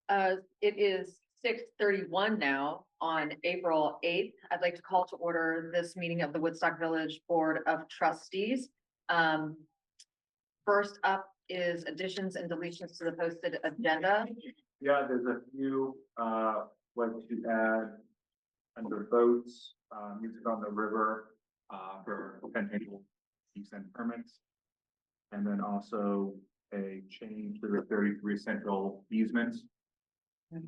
It is 6:31 now on April 8th. I'd like to call to order this meeting of the Woodstock Village Board of Trustees. First up is additions and deletions to the posted agenda. Yeah, there's a few, like to add under votes, music on the river, for potential use and permits. And then also a change to the 33 central easements.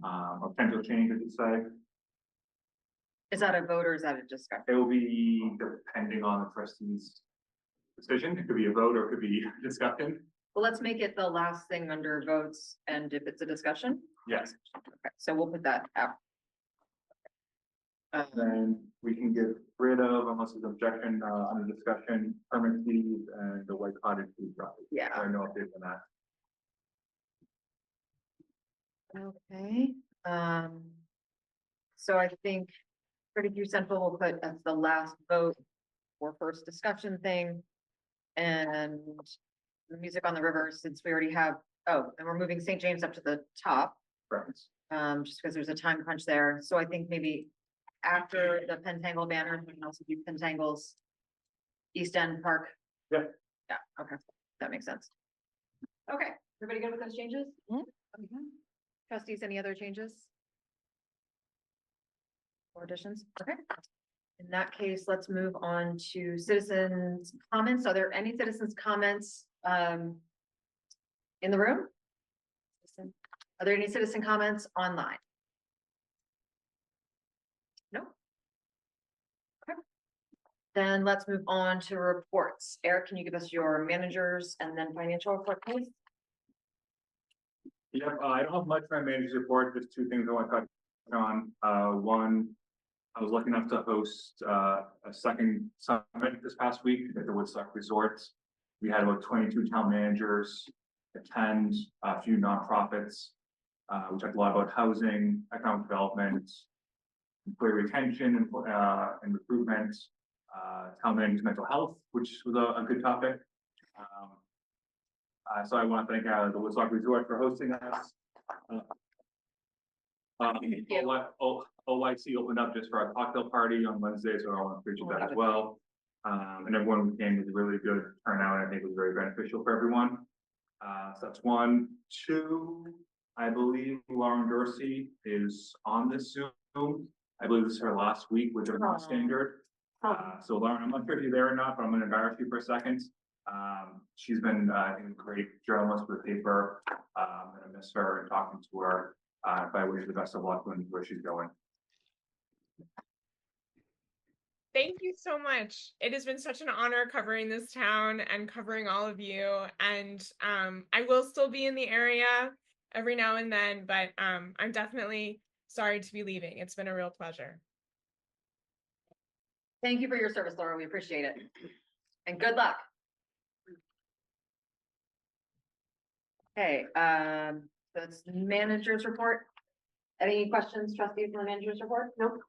A potential change, I should say. Is that a vote or is that a discussion? It will be depending on the trustees' decision. It could be a vote or it could be discussion. Well, let's make it the last thing under votes, and if it's a discussion. Yes. Okay, so we'll put that out. Then we can get rid of, unless there's objection, on the discussion, permit fees and the white cottage food property. Yeah. I know updates on that. Okay, so I think 33 Central will put as the last vote or first discussion thing. And the music on the river, since we already have, oh, and we're moving St. James up to the top, Preference. just because there's a time crunch there. So I think maybe after the Pentangle banner, we can also do Pentangle's East End Park. Yeah. Yeah, okay, that makes sense. Okay, everybody good with those changes? Okay. Trustees, any other changes? Or additions? Okay. In that case, let's move on to citizens' comments. Are there any citizens' comments in the room? Are there any citizen comments online? No. Okay. Then let's move on to reports. Eric, can you give us your managers and then financial report, please? Yep, I don't have much for my manager's report, just two things I want to touch on. One, I was lucky enough to host a second summit this past week at the Woodstock Resorts. We had about 22 town managers attend, a few nonprofits. We talked a lot about housing, economic development, employee retention, and recruitment, town managers' mental health, which was a good topic. So I want to thank the Woodstock Resort for hosting us. OYC opened up just for a cocktail party on Wednesday, so I want to appreciate that as well. And everyone who came was a really good turnout. I think it was very beneficial for everyone. So that's one. Two, I believe Lauren Dorsey is on this Zoom. I believe this is her last week with the non-standard. So Lauren, I'm not sure if you're there or not, but I'm going to embarrass you for a second. She's been, I think, a great journalist for the paper, and I miss her and talking to her. But I wish her the best of luck where she's going. Thank you so much. It has been such an honor covering this town and covering all of you. And I will still be in the area every now and then, but I'm definitely sorry to be leaving. It's been a real pleasure. Thank you for your service, Laura. We appreciate it. And good luck. Okay, that's manager's report. Any questions, trustees, on the manager's report? Nope.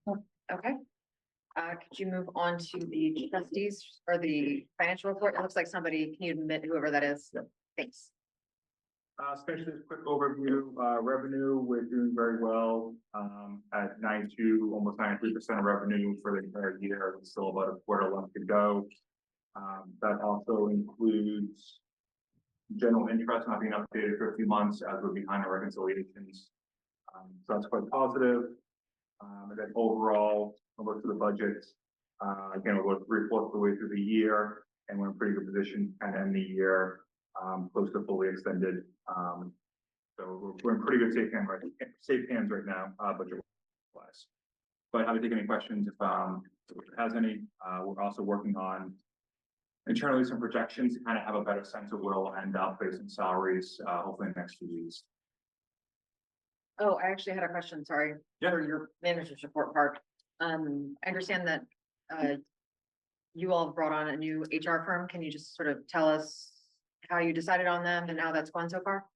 Okay. Could you move on to the trustees or the financial report? It looks like somebody, can you admit whoever that is? Yep. Thanks. Especially a quick overview, revenue, we're doing very well, at 92, almost 93% of revenue for the entire year. It's still about a quarter left to go. That also includes general interest not being updated for a few months as we're behind our reconciliations. So that's quite positive. And then overall, I'll look to the budget. Again, we're about 3/4 of the way through the year, and we're in a pretty good position to end the year, close to fully extended. So we're in pretty good safe hands right now, budget wise. But happy to take any questions if has any. We're also working on internally some projections to kind of have a better sense of where we'll end up based on salaries, hopefully in the next few weeks. Oh, I actually had a question, sorry. Yeah. For your manager's report part. I understand that you all brought on a new HR firm. Can you just sort of tell us how you decided on them and how that's gone so far?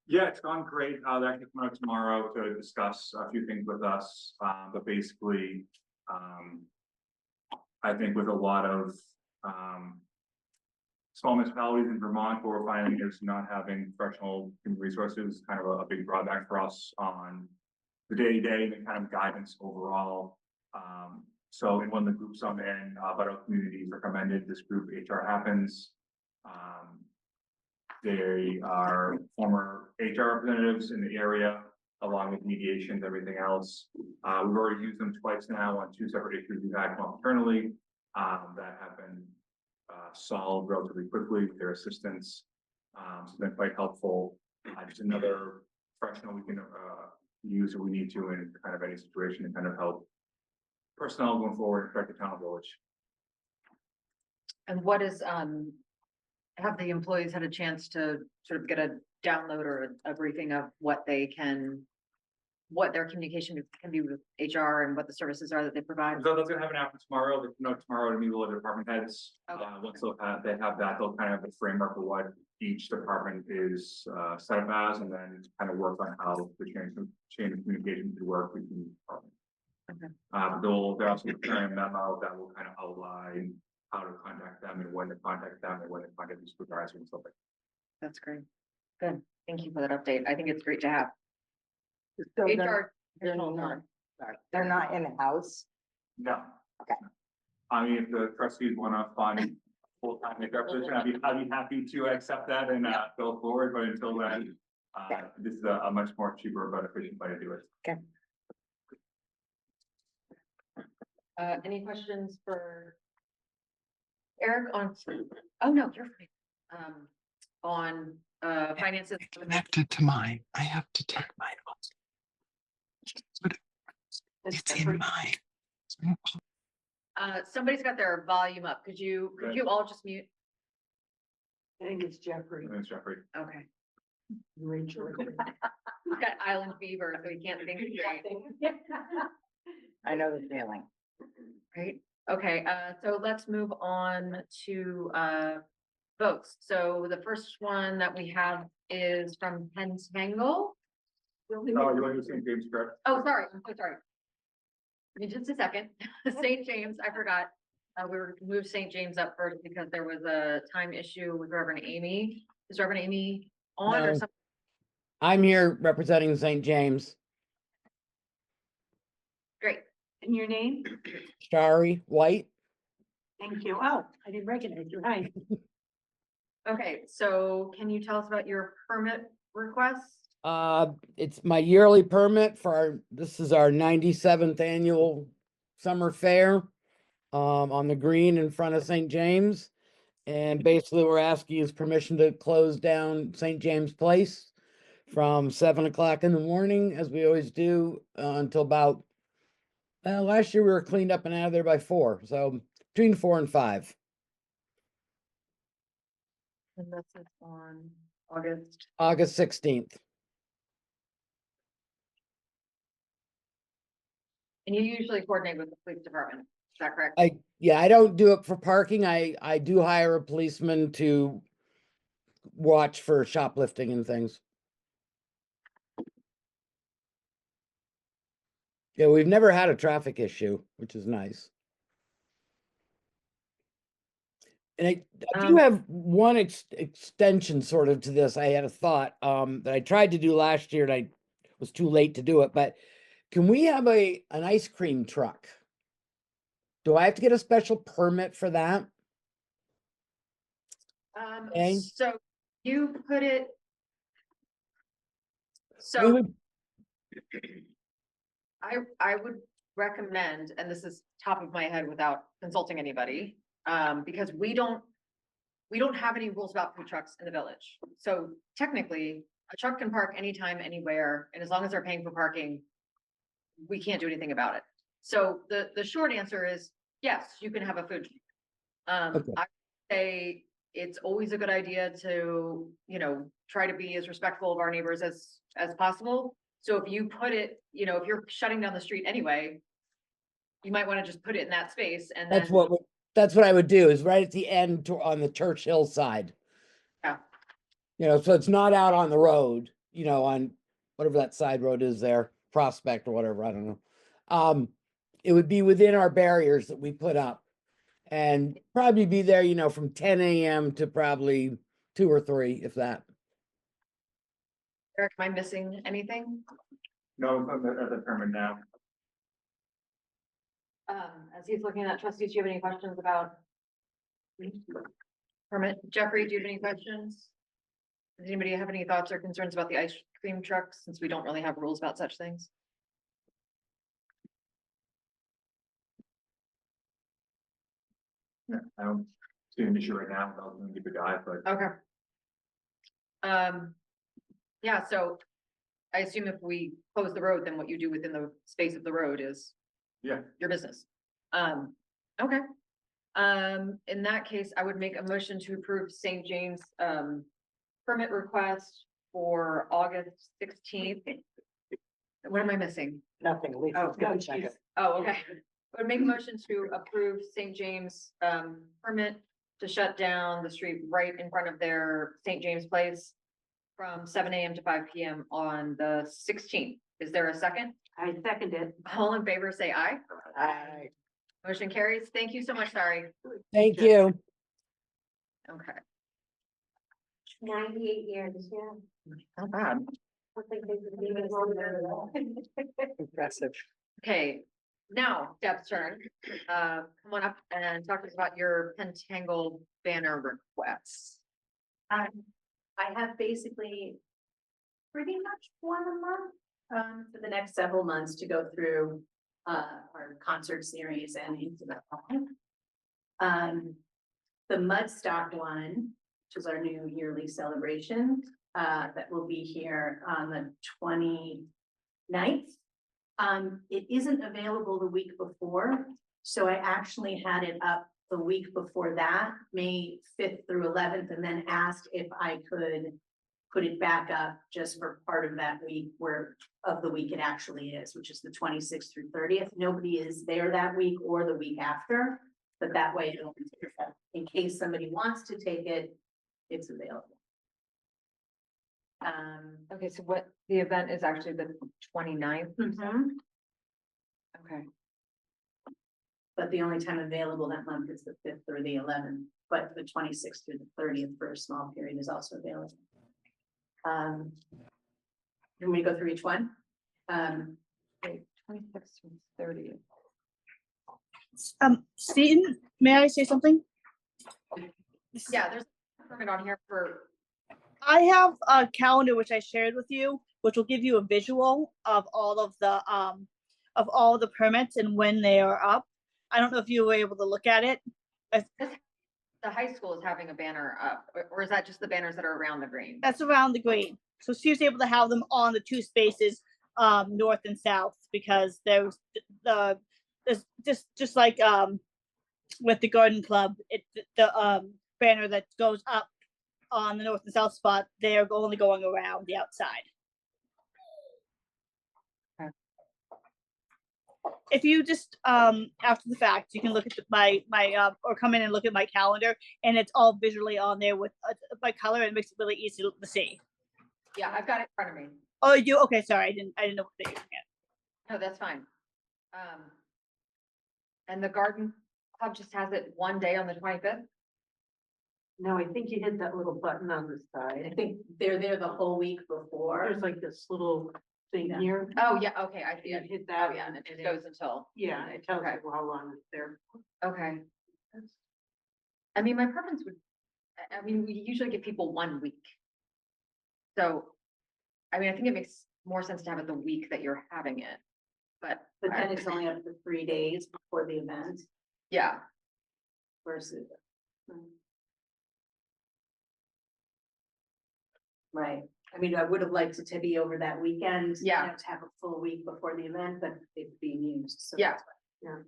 Yeah, it's gone great. They're actually coming out tomorrow to discuss a few things with us. But basically, I think with a lot of small municipalities in Vermont, where we're finding is not having professional human resources, kind of a big drawback for us on the day-to-day and the kind of guidance overall. So in one of the groups I'm in, Vital Communities recommended this group, HR Happens. They are former HR representatives in the area, along with mediations, everything else. We've already used them twice now on 2 separate issues we've had internally that have been solved relatively quickly with their assistance. So it's been quite helpful. Just another professional we can use if we need to in kind of any situation to kind of help personnel going forward and protect the town village. And what is, have the employees had a chance to sort of get a download or a briefing of what they can, what their communication can be with HR and what the services are that they provide? So that's gonna happen after tomorrow. Tomorrow to meet with the department heads. Okay. Once they have that, they'll kind of have a framework of what each department is set up as, and then kind of work on how the chain of communication to work between the departments. Okay. They're also preparing a memo that will kind of outline how to contact them and when to contact them and when to contact the supervisor and stuff like that. That's great. Good. Thank you for that update. I think it's great to have. So HR. they're not, sorry, they're not in-house. No. Okay. I mean, if the trustees want to fund full-time HR position, I'd be happy to accept that and go forward, but until then, this is a much more cheaper but efficient way to do it. Okay. Any questions for Eric on, oh no, you're fine. On, finances. Connected to mine. I have to take mine off. But it's in mine. Somebody's got their volume up. Could you all just mute? I think it's Jeffrey. Thanks, Jeffrey. Okay. Rachel. He's got island fever, so he can't think straight. I know the feeling. Right, okay, so let's move on to, votes. So the first one that we have is from Pentangle. Oh, you want to do St. James, correct? Oh, sorry, I'm so sorry. Give me just a second. St. James, I forgot. We were moved St. James up first because there was a time issue with Reverend Amy. Is Reverend Amy on or No. something? I'm here representing St. James. Great. And your name? Shari White. Thank you. Oh, I didn't recognize you. Hi. Okay, so can you tell us about your permit request? It's my yearly permit for this is our 97th annual summer fair on the green in front of St. James. And basically we're asking his permission to close down St. James Place from 7 o'clock in the morning, as we always do, until about, last year we were cleaned up and out of there by 4. So between 4 and 5. And this is on August. August 16th. And you usually coordinate with the police department, is that correct? Yeah, I don't do it for parking. I do hire a policeman to watch for shoplifting and things. Yeah, we've never had a traffic issue, which is nice. And I do have one extension sort of to this. I had a thought that I tried to do last year and I was too late to do it, but can we have an ice cream truck? Do I have to get a special permit for that? Okay. So you put it. We So would- I would recommend, and this is top of my head without consulting anybody, because we don't have any rules about food trucks in the village. So technically, a truck can park anytime, anywhere, and as long as they're paying for parking, we can't do anything about it. So the short answer is, yes, you can have a food truck. Okay. I say it's always a good idea to, try to be as respectful of our neighbors as possible. So if you put it, if you're shutting down the street anyway, you might want to just put it in that space and then. That's what I would do, is right at the end on the Churchill side. Yeah. So it's not out on the road, on whatever that side road is there, Prospect or whatever, I don't know. It would be within our barriers that we put up. And probably be there, you know, from 10 a.m. to probably 2 or 3, if that. Eric, am I missing anything? No, as a permit now. As he's looking at trustees, do you have any questions about? Permit, Jeffrey, do you have any questions? Does anybody have any thoughts or concerns about the ice cream trucks, since we don't really have rules about such things? Yeah, I don't see an issue right now. I was gonna give it a dive, but Okay. Yeah, so I assume if we close the road, then what you do within the space of the road is yeah, your business. Okay. In that case, I would make a motion to approve St. James, permit request for August 16th. What am I missing? Nothing. Lisa. Oh, Go good. check it. Oh, okay. I would make a motion to approve St. James, permit to shut down the street right in front of their St. James Place from 7 a.m. to 5 p.m. on the 16th. Is there a second? I second it. All in favor, say aye. Aye. Motion carries. Thank you so much, Sari. Thank you. Okay. 98 years, yeah. Not bad. Impressive. Okay, now Deb's turn. Come on up and talk to us about your Pentangle banner requests. I have basically pretty much one a month, for the next several months to go through, our concert series and into the fall. The Mudstock one, which is our new yearly celebration, that will be here on the 29th. It isn't available the week before, so I actually had it up the week before that, May 5th through 11th, and then asked if I could put it back up just for part of that week of the week it actually is, which is the 26th through 30th. Nobody is there that week or the week after, but that way it'll be, in case somebody wants to take it, it's available. Okay, so what, the event is actually the 29th? Okay, But the only time available that month is the 5th or the 11th, but the 26th through the 30th for a small period is also available. You want me to go through each one? wait, 26th to 30th. Stephen, may I say something? Yeah, there's a permit on here for, I have a calendar which I shared with you, which will give you a visual of all the permits and when they are up. I don't know if you were able to look at it. the high school is having a banner up, or is that just the banners that are around the green? That's around the green. So she was able to have them on the two spaces, north and south, because there's just like with the garden club, the banner that goes up on the north and south spot, they're only going around the outside. Okay. If you just after the fact, you can look at my or come in and look at my calendar, and it's all visually on there with by color, and it makes it really easy to see. Yeah, I've got it in front of me. Oh, you okay? Sorry, I didn't know what they were at. No, that's fine. And the garden club just has it one day on the 25th? No, I think you hit that little button on the I side. think they're there the whole week before. There's like this little thing Yeah. here. Oh, yeah, okay, I see You it. hit Oh, that. yeah, and it just goes until, Yeah, it tells Okay. you how long it's there. okay. I mean, my preference would, I mean, we usually give people 1 week. So, I mean, I think it makes more sense to have it the week that you're having it, but. But then it's only up to 3 days before the event Yeah, versus. Right. I mean, I would have liked it to be over that weekend. you Yeah. know, To have a full week before the event, but it's being used. So Yeah. that's why. Yeah.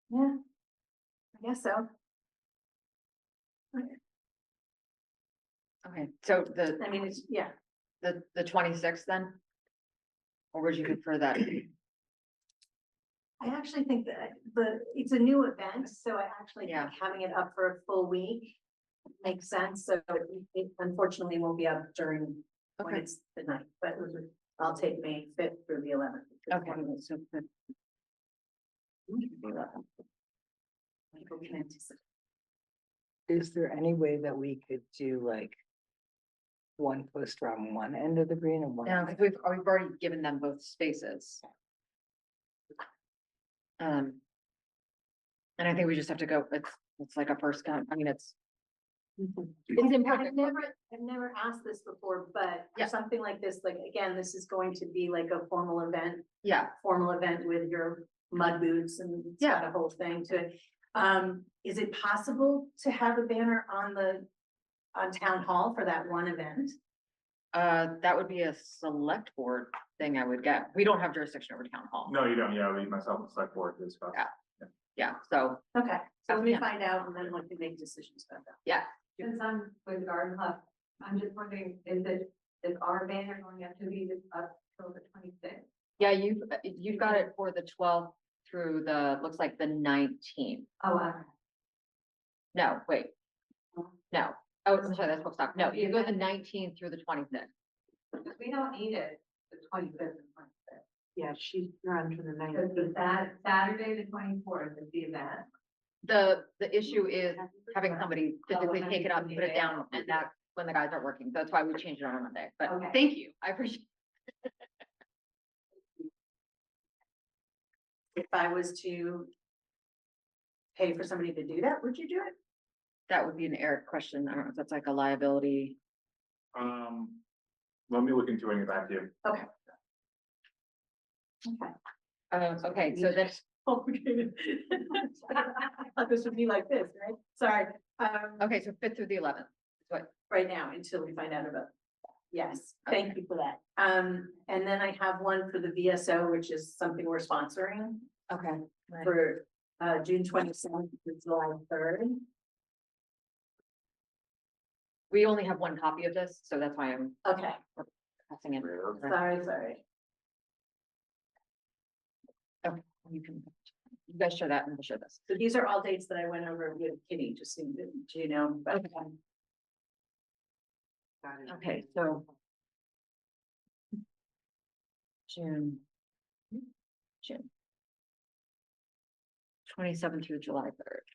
Yeah. I guess so. okay, so I mean, it's, yeah. the 26th then? Or would you prefer that? I actually think that it's a new event, so I actually think Yeah. having it up for a full week makes sense. So it unfortunately won't be up during when Okay. it's the night, but I'll take May 5th through the 11th. Okay, so People can anticipate. Is there any way that we could do like one poster on one end of the green and one? no, because we've already given them both spaces. And I think we just have to go, it's like a first come, I mean, it's important. I've never asked this before, but Yeah. for something like this, like, again, this is going to be like a formal event Yeah, with your mud boots and it's got a whole thing to it. Is it possible to have a banner on town hall for that one event? that would be a select board thing I would get. We don't have jurisdiction over town hall. No, you don't, yeah, leave myself and select board to discuss. Yeah. Yeah, so, Okay, so let me Yeah. find out and then we can make decisions about that. yeah, Since I'm with Garden Club, I'm just wondering, is our banner going up to be up till the 26th? yeah, you've got it for the 12th through the, looks like the 19th. Oh, No, wait. No, oh, I'm sorry, that's Woodstock. No, you go the 19th through the 25th. we don't need it, the 25th and 26th. Yeah, she's run to the night. Because the Saturday, the 24th is the event. The issue is having somebody physically take it up, put it down, and that's when the guys are working. That's why we changed it on a Monday, but Okay. thank you, I appreciate. If I was to pay for somebody to do that, would you do it? That would be an Eric question. I don't know if that's like a liability. Let me look into it and get back to you. Okay. Okay, so that's, Complicated. This would be like this, right? Sorry, okay, so 5th through the 11th. What, right now until we find out about. Yes, thank you for that. And then I have one for the VSO, which is something we're sponsoring okay. for June 27th to July 3rd. We only have one copy of this, so that's why I'm Okay, passing it. sorry. Okay, you guys share that and we'll share this. So these are all dates that I went over with Kitty, just so you know, but Okay, so. June. 27th through July 3rd.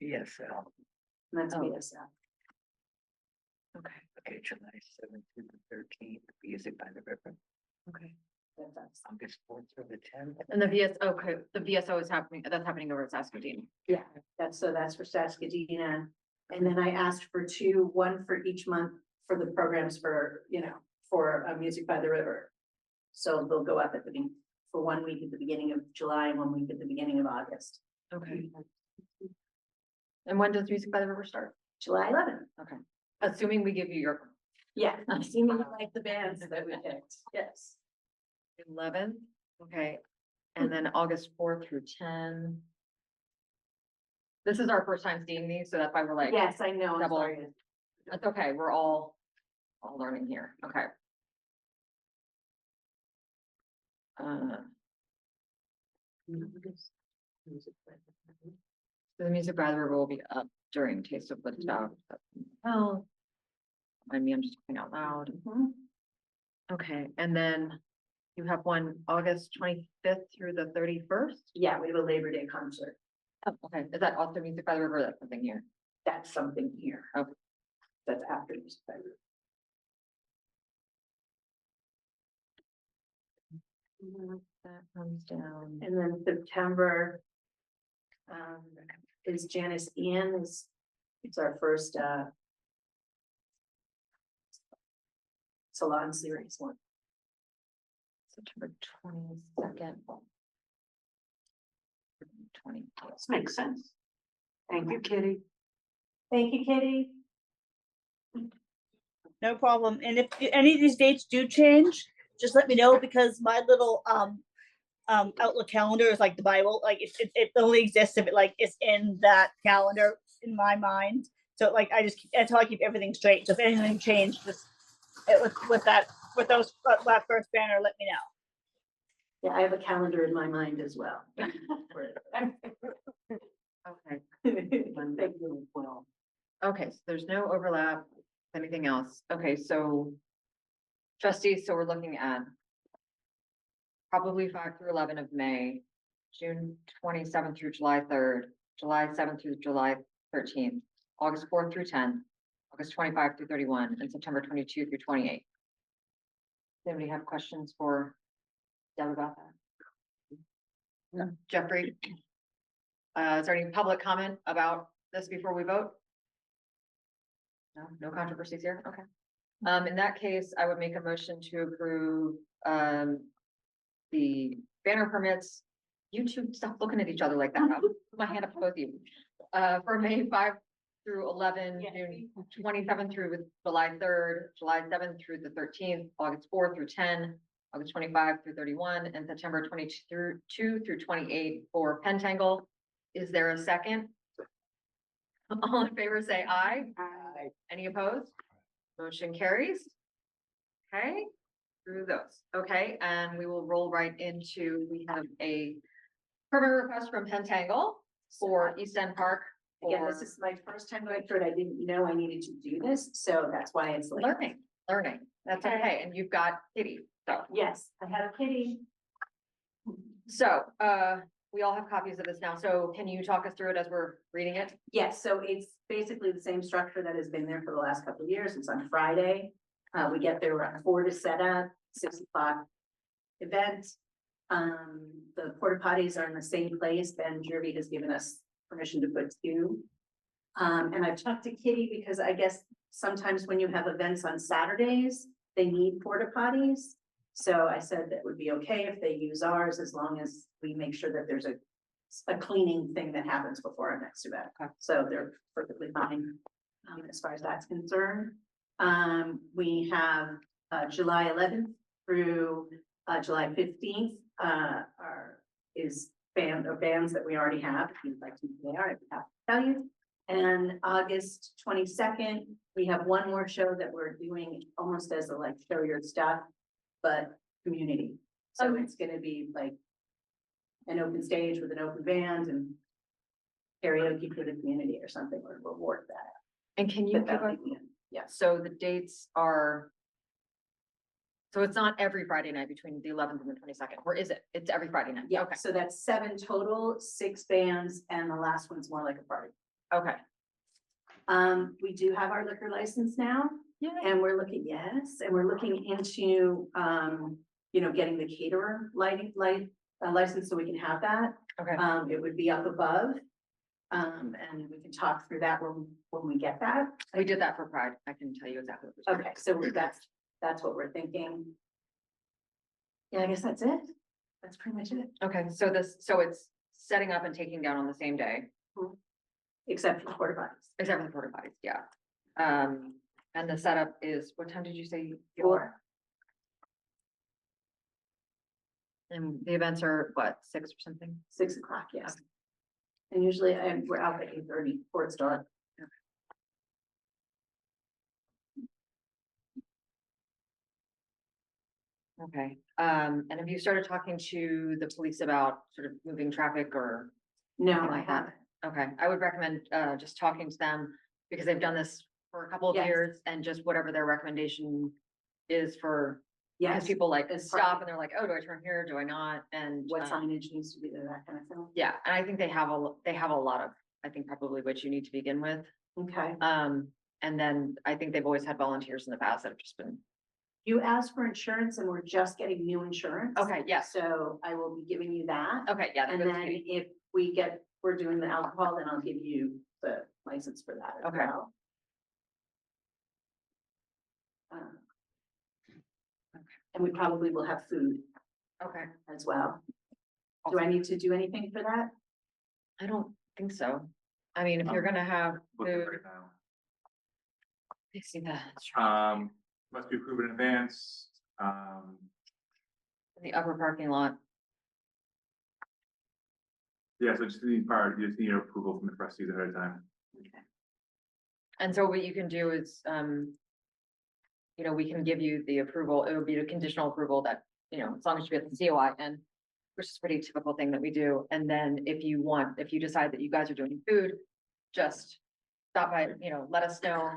Yes, that's Oh. VSO. Okay, okay, July 7th through the 13th, music by the river, okay. That's us. August 4th through the 10th. And okay, the VSO is happening, that's happening over at Saskatoon. Yeah, that's for Saskatoon. And then I asked for two, one for each month for the programs for Music by the River. So they'll go up for 1 week at the beginning of July and 1 week at the beginning of August. Okay. And when does Music by the River start? July 11th. Okay, assuming we give you your Yeah, I seem to like the bands that we picked. Yes. 11th, okay, and then August 4th through 10. This is our first time seeing these, so that's why we're like. Yes, I know. I'm Double. sorry. That's okay, we're all learning here, okay. The Music by the River will be up during Taste of Woodstock. Well, I mean, I'm just talking out loud. Okay, and then you have one August 25th through the 31st? Yeah, we have a Labor Day concert. Oh, okay, is that also Music by the River? Or that's something here. That's something here. Okay. That's after Music by the River. That comes down. And then September is Janice Ian it's our first salon series one. September 22nd. 20. This makes sense. Thank you, Kitty. Thank you, Kitty. No problem. And if any of these dates do change, just let me know because my little Outlook calendar is like the Bible. Like it only exists if it like is in that calendar in my mind. So like that's how I keep everything straight. So if anything changed, just with that first banner, let me know. Yeah, I have a calendar in my mind as well. Okay. Thank you. Well, Okay, so there's no overlap, anything else? Okay, so Trustees, so we're looking at probably 5 through 11 of May, June 27th through July 3rd, July 7th through July 13th, August 4th through 10th, August 25 through 31, and September 22 through 28. Does anybody have questions for Deb about that? No. Jeffrey? Is there any public comment about this before we vote? No, no controversies here, okay. In that case, I would make a motion to approve, the banner permits. You two, stop looking at each other like that. I'll put my hand up to both of you. For May 5 through 11, June 27th through July 3rd, July 7th through the 13th, August 4 through 10, August 25 through 31, and September 22 through 28 for Pentangle. Is there a second? All in favor, say aye. Aye. Any opposed? Motion carries. Okay, through those. Okay, and we will roll right into, we have a permit request from Pentangle for East End Park. Again, this is my first time going through it. I didn't know I needed to do this, so that's why it's like. Learning. That's okay. And you've got Kitty, so. Yes, I have a kitty. So, we all have copies of this now. So can you talk us through it as we're reading it? Yes, so it's basically the same structure that has been there for the last couple of years. It's on Friday. We get there around 4 to set up, 6 o'clock event. The porta potties are in the same place. Ben Jervy has given us permission to put 2. And I've talked to Kitty because I guess sometimes when you have events on Saturdays, they need porta potties. So I said that would be okay if they use ours, as long as we make sure that there's a cleaning thing that happens before our next event. So they're perfectly fine, as far as that's concerned. We have, July 11th through, July 15th, is bands that we already have. If you'd like to know who they are, I'd be happy to tell you. And August 22nd, we have one more show that we're doing almost as a like show your stuff, but community. So it's gonna be like an open stage with an open band and karaoke for the community or something, or we'll work that. And can you But give that'll us, be the end. Yeah, so the dates are. So it's not every Friday night between the 11th and the 22nd, or is it? It's every Friday night? yeah, Okay, so that's 7 total, 6 bands, and the last one's more like a party. okay. We do have our liquor license now. Yeah. And we're looking, yes, and we're looking into, you know, getting the caterer license so we can have that. Okay, It would be up above. And we can talk through that when we get that. we did that for Pride. I can tell you exactly what. it was. Okay, so that's what we're thinking. Yeah, I guess that's it. That's pretty much it, Okay, so it's setting up and taking down on the same day, except for the porta potties. except for the porta potties, yeah. And the setup is, what time did you say? 4. And the events are what, 6 or something? 6 o'clock, yes. And usually we're out at 8:30 before it's dark. Okay, and have you started talking to the police about sort of moving traffic or? No, anything I like that? haven't. Okay, I would recommend, just talking to them, because they've done this for a couple of Yes. years, and just whatever their recommendation is for, because Yes, people like As stop part- and they're like, oh, do I turn here, do I not, and. what signage needs to be there, that kind of thing. Yeah, and I think they have a lot of, I think probably what you need to begin with, Okay. and then I think they've always had volunteers in the past that have just been, You asked for insurance and we're just getting new insurance. okay, yes, So I will be giving you that. okay, yeah. And that's then good. if we're doing the alcohol, then I'll give you the license for that as Okay. well. And we probably will have food Okay, as well. Do I need to do anything for that? I don't think so. I mean, if you're gonna have Looking food, right now. I see that, Must be approved in advance. in the upper parking lot. Yeah, so just you just need approval from the trustees ahead of time. And so what you can do is, you know, we can give you the approval, it would be a conditional approval that, you know, as long as you get the COI and which is a pretty typical thing that we do. And then if you decide that you guys are doing food, just stop by, you know, let us know,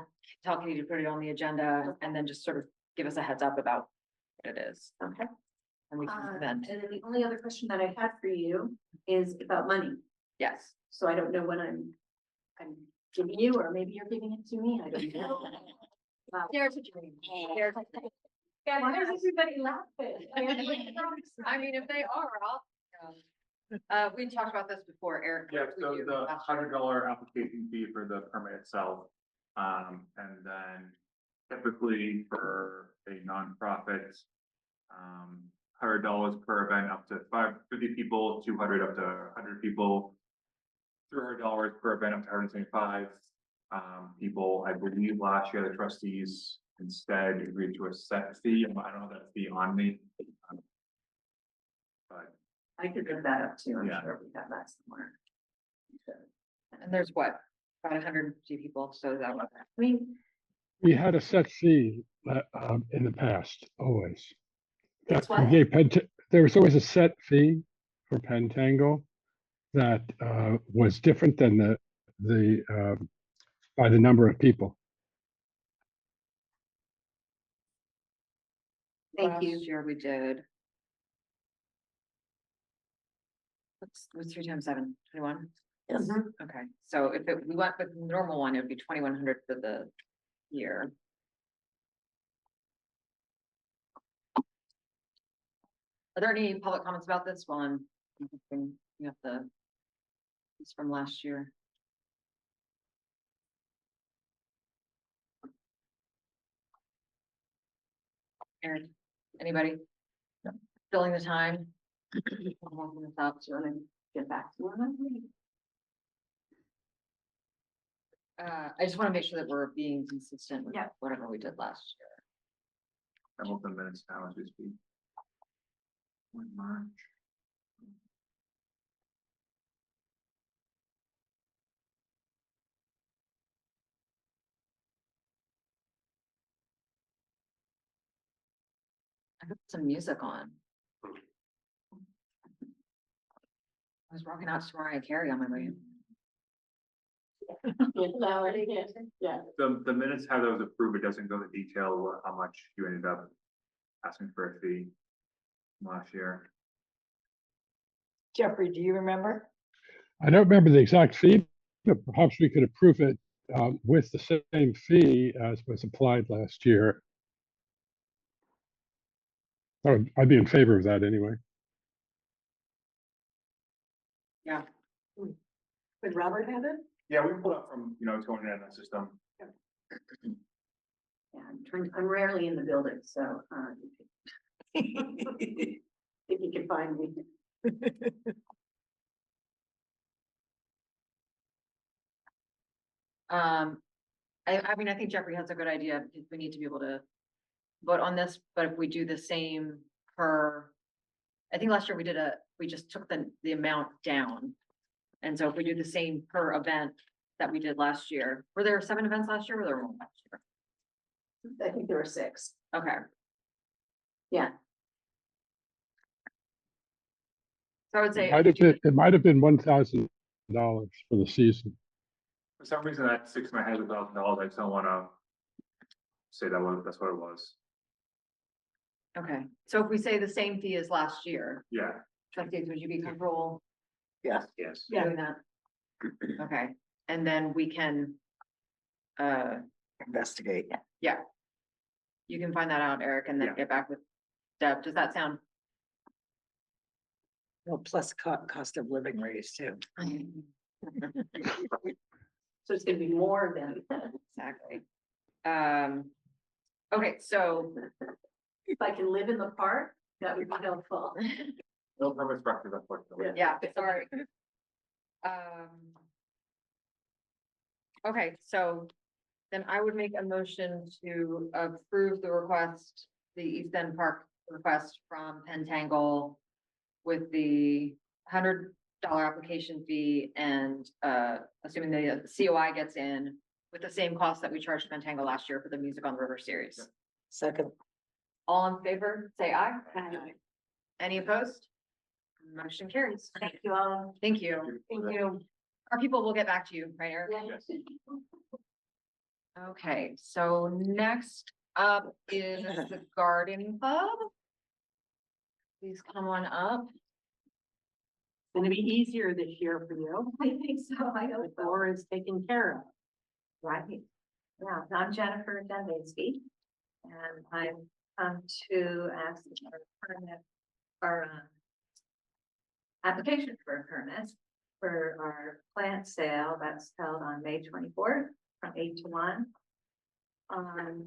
tell you to put it on the agenda, and then just sort of give us a heads up about it is. Okay. And we can And then, then the only other question that I had for you is about money. yes. So I don't know when I'm giving you, or maybe you're giving it to me, I don't know. There's a dream. There's a dream. Why is everybody laughing? I mean, if they are, we talked about this before, Eric. Yeah, we so do the last year. $100 application fee for the permit itself. And then typically for a nonprofit, $100 per event up to 50 people, 200 up to 100 people, $300 per event up to 175 people. I believe last year the trustees instead agreed to a set fee. I don't know that fee on me. But I could give that up too, I'm Yeah. sure we got that somewhere. And there's what, about 150 people, so that was, I mean, We had a set fee in the past, always. it's We what? gave there was always a set fee for Pentangle that was different than the by the number of people. Thank you. last year we did. What's 3 times 7? 21? Yes. Okay, so if we went with the normal one, it would be 2,100 for the year. Are there any public comments about this while I'm looking at it's from last year? Aaron, anybody? Filling the time? I'm walking this out, so I'm gonna get back to one. I just want to make sure that we're being consistent with Yeah. whatever we did last year. I'm open minutes now as we speak. March. I put some music on. I was rocking out to Mariah Carey on my way. Yeah. The minutes, how those approved, it doesn't go into detail how much you ended up asking for a fee last year. Jeffrey, do you remember? I don't remember the exact fee, but perhaps we could approve it with the same fee as was applied last year. I'd be in favor of that anyway. Yeah. Would Robert have it? Yeah, we pulled up from, it's going in the system. Yeah, I'm rarely in the building, so, if you can find me. I mean, I think Jeffrey has a good idea, because we need to be able to vote on this, but if we do the same per, I think last year we just took the amount down. And so if we do the same per event that we did last year, were there 7 events last year, or were there more last year? I think there were 6. Okay, Yeah. so I would say. It might have been $1,000 for the season. For some reason that sticks in my head with $1,000. I just don't wanna say that's what it was. Okay, so if we say the same fee as last year, Yeah. trustees, would you be comfortable Yes. Yes. doing that? Okay, and then we can, Investigate. yeah. You can find that out, Eric, and then Yeah. get back with Deb. Does that sound? Well, plus cost of living raise too. So it's gonna be more than, Exactly. Okay, so, if I can live in the park, that would be helpful. No permit structures, unfortunately. yeah, sorry. Okay, so then I would make a motion to approve the request, the East End Park request from Pentangle with the $100 application fee and assuming the COI gets in with the same cost that we charged Pentangle last year for the Music on the River series. Second. All in favor, say aye. Aye. Any opposed? Motion carries. Thank you all. Thank you. Thank you. Our people will get back to you, right, Eric? Yes. Okay, so next up is the Garden Club. please come on up. Gonna be easier this year for you. I think so, I hope The so. door is taken care of. Right. Yeah, I'm Jennifer Dembski, and I've come to ask for a permit, or application for a permit for our plant sale that's held on May 24th from 8 to 1. And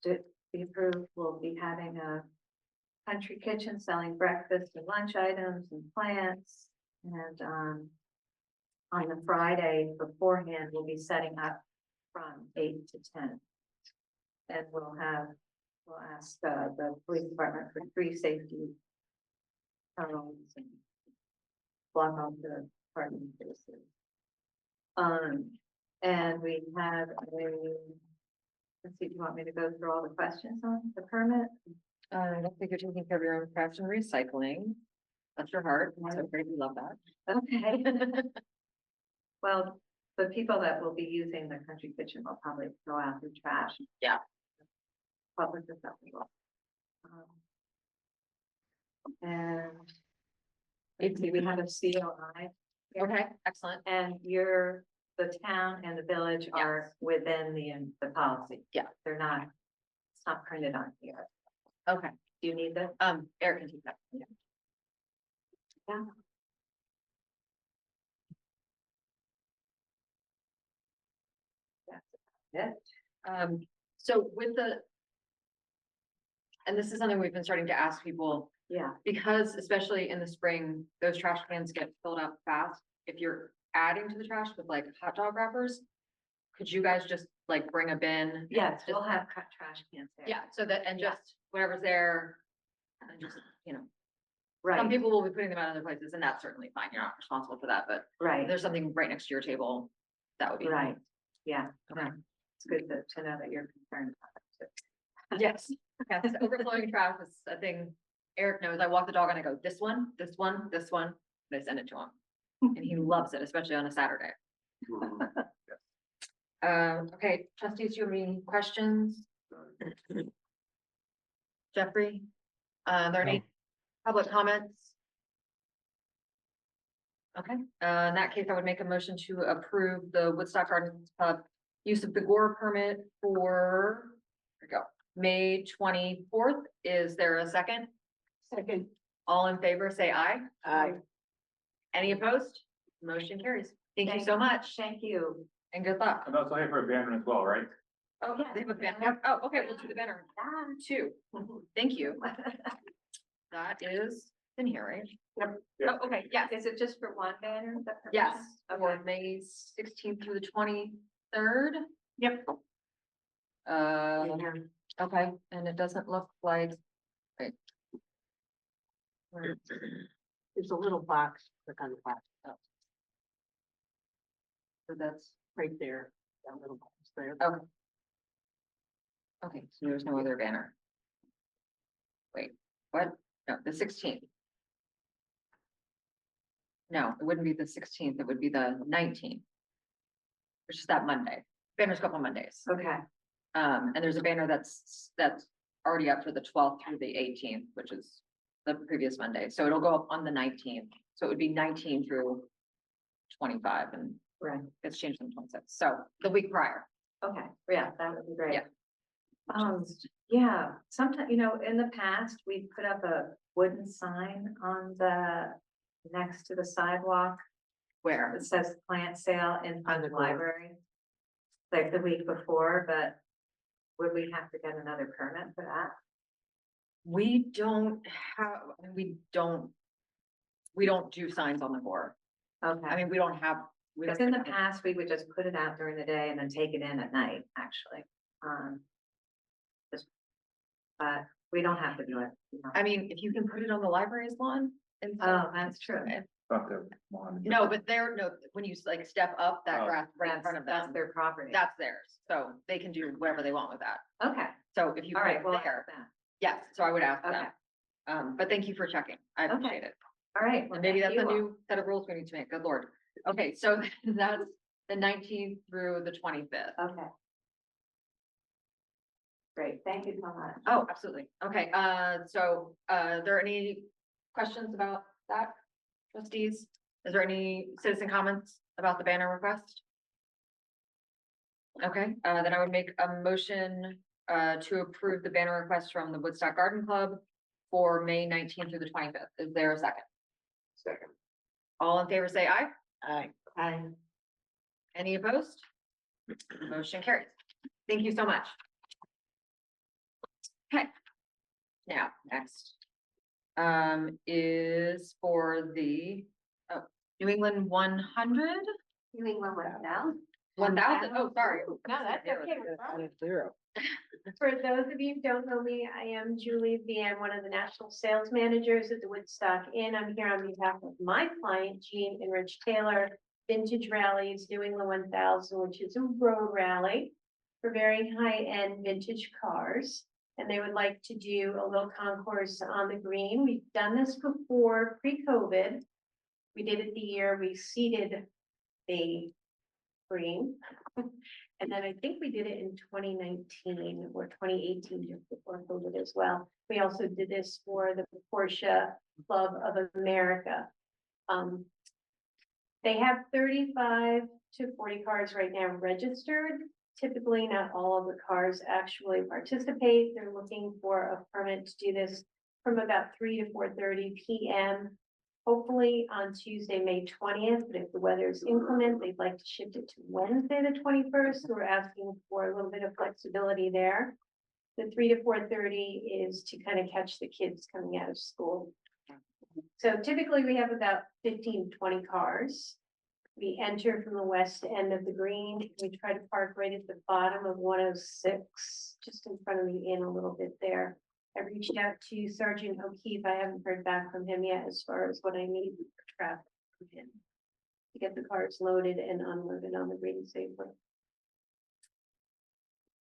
to be approved, we'll be having a country kitchen selling breakfast and lunch items and plants. And on the Friday beforehand, we'll be setting up from 8 to 10. And we'll ask the police department for 3 safety tunnels and block off the parking spaces. And we have let's see, do you want me to go through all the questions on the permit? I don't think you're taking care of your own crafts and recycling. That's your heart. So great, we love that. Okay. Well, the people that will be using the country kitchen will probably throw out their trash. Yeah. Public acceptable. And we have a COI. Okay, excellent. And the town and the village are within the policy. Yeah. They're not, it's not printed on here. Okay, Do you need this? Eric can take that. Yeah. That's it. So with and this is something we've been starting to ask people, Yeah. because especially in the spring, those trash cans get filled up fast. If you're adding to the trash with like hot dog wrappers, could you guys just like bring a bin? Yes, we'll have cut trash cans there. Yeah, so that, and Yeah. just whatever's there, and just, some Right, people will be putting them out other places, and that's certainly fine. You're not responsible for that, but if right, there's something right next to your table, that would be. right. Yeah, Okay. it's good to know that you're concerned about it too. Yes, yes, overflowing trash is a thing. Eric knows. I walk the dog and I go, this one, this one, this one, and I send it to him. And he loves it, especially on a Saturday. Okay, trustees, do you have any questions? Jeffrey? Are there any public comments? Okay, in that case, I would make a motion to approve the Woodstock Gardens Pub use of the Gore permit for, here we go, May 24th. Is there a second? Second. All in favor, say aye. Aye. Any opposed? Motion carries. Thank you Thank so much Thank you. and good luck. And also here for a banner as well, right? Oh, they have a banner. Oh, okay, we'll do the banner. Two. Thank you. That is in here, right? Yep. Oh, okay, yes, Is it just for one banner? Is that yes, permission? for Okay. May 16th through the 23rd. Yep. Okay, and it doesn't look like. Wait. Where- There's a little box, click on the box, So that's, right there, that little box there. okay. Okay, so there's no other banner. Wait, what? No, the 16th. No, it wouldn't be the 16th, it would be the 19th. Which is that Monday. Banners go up on Mondays. Okay, And there's a banner that's already up for the 12th through the 18th, which is the previous Monday. So it'll go up on the 19th. So it would be 19 through 25, and right, it's changed on 26. So the week prior. okay, yeah, that would be great. Yeah. Yeah, sometimes, in the past, we put up a wooden sign on next to the sidewalk. Where? It says plant sale in front of the library. Like the week before, but would we have to get another permit for that? We don't have, we don't do signs on the board. Okay. I mean, we don't have. Because in the past, we would just put it out during the day and then take it in at night, actually. But we don't have to do it. I mean, if you can put it on the library's lawn. Oh, that's true. Not the one. No, but when you like step up that Oh. grass right in front of That's them, their property. that's theirs. So they can do whatever they want with that. Okay, So if you all put right, it well, there, that. yes, so I would ask Okay, them. But thank you for checking. I Okay. appreciate it. all right. well, And maybe thank that's a you all. new set of rules we need to make. Good Lord. Okay, so that's the 19th through the 25th. Okay, Great, thank you so much. Oh, absolutely. Okay, so, are there any questions about that? Trustees, is there any citizen comments about the banner request? Okay, then I would make a motion, to approve the banner request from the Woodstock Garden Club for May 19th through the 25th. Is there a second? Second. All in favor, say aye. Aye. Any opposed? Motion carries. Thank you so much. Okay. Now, next. Is for the, New England 100? New England 1,000. 1,000, oh, sorry. No, that's okay. Zero. For those of you who don't know me, I am Julie V. I'm one of the national sales managers at the Woodstock Inn. I'm here on behalf of my client, Jean and Rich Taylor, Vintage Rallies, New England 1000, which is a road rally for very high-end vintage cars. And they would like to do a little concourse on the green. We've done this before, pre-COVID. We did it the year we seeded the green. And then I think we did it in 2019 or 2018, just before COVID as well. We also did this for the Porsche Club of America. They have 35 to 40 cars right now registered. Typically, not all of the cars actually participate. They're looking for a permit to do this from about 3 to 4:30 p.m. Hopefully on Tuesday, May 20th, but if the weather is inclement, they'd like to shift it to Wednesday, the 21st. We're asking for a little bit of flexibility there. The 3 to 4:30 is to kind of catch the kids coming out of school. So typically we have about 15, 20 cars. We enter from the west end of the green. We try to park right at the bottom of 106, just in front of the inn a little bit there. I reached out to Sergeant O'Keefe. I haven't heard back from him yet as far as what I need for traffic from him to get the cars loaded and unloaded on the green safely.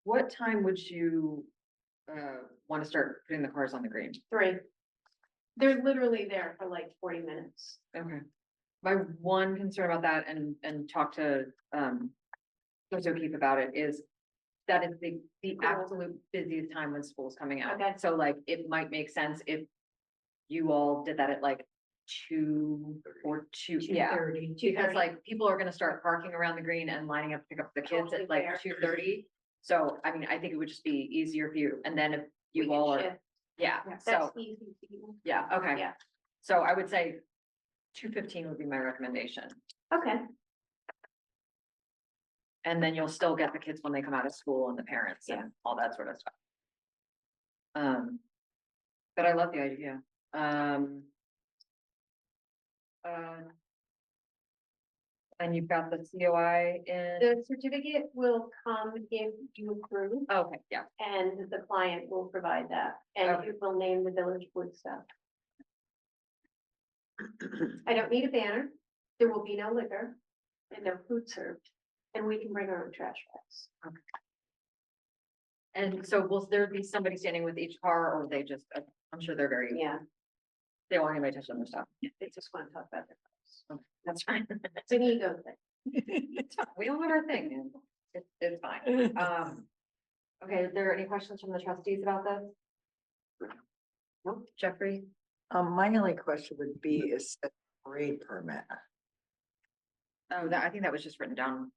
What time would you, want to start putting the cars on the green? 3. They're literally there for like 40 minutes. Okay. My one concern about that and talk to, Sergeant O'Keefe about it is that is the absolute busiest time when school's coming out. Okay. So like, it might make sense if you all did that at like 2 or 2, yeah. 2:30. Because like, people are gonna start parking around the green and lining up to pick up the kids Totally at like fair. 2:30. So, I mean, I think it would just be easier for you. And then if We you can all are, shift. yeah, That's so, easy to do. yeah, okay. Yeah. So I would say 2:15 would be my recommendation. Okay. And then you'll still get the kids when they come out of school and the parents and all that sort of stuff. But I love the idea. And you've got the COI in, The certificate will come if you approve, okay, yeah, and the client will provide that, and Okay. it will name the village Woodstock. I don't need a banner. There will be no liquor and no food served, and we can bring our own trash bags. and so will there be somebody standing with each car or they just, I'm sure they're very, Yeah, they don't want anybody touching their stuff. they just want to talk about their cars. Okay, that's fine. It's an ego thing. It's fine. We all have our thing and it's fine. Okay, are there any questions from the trustees about this? No, Jeffrey? My only question would be is a parade permit. Oh, that, I think that was just written down.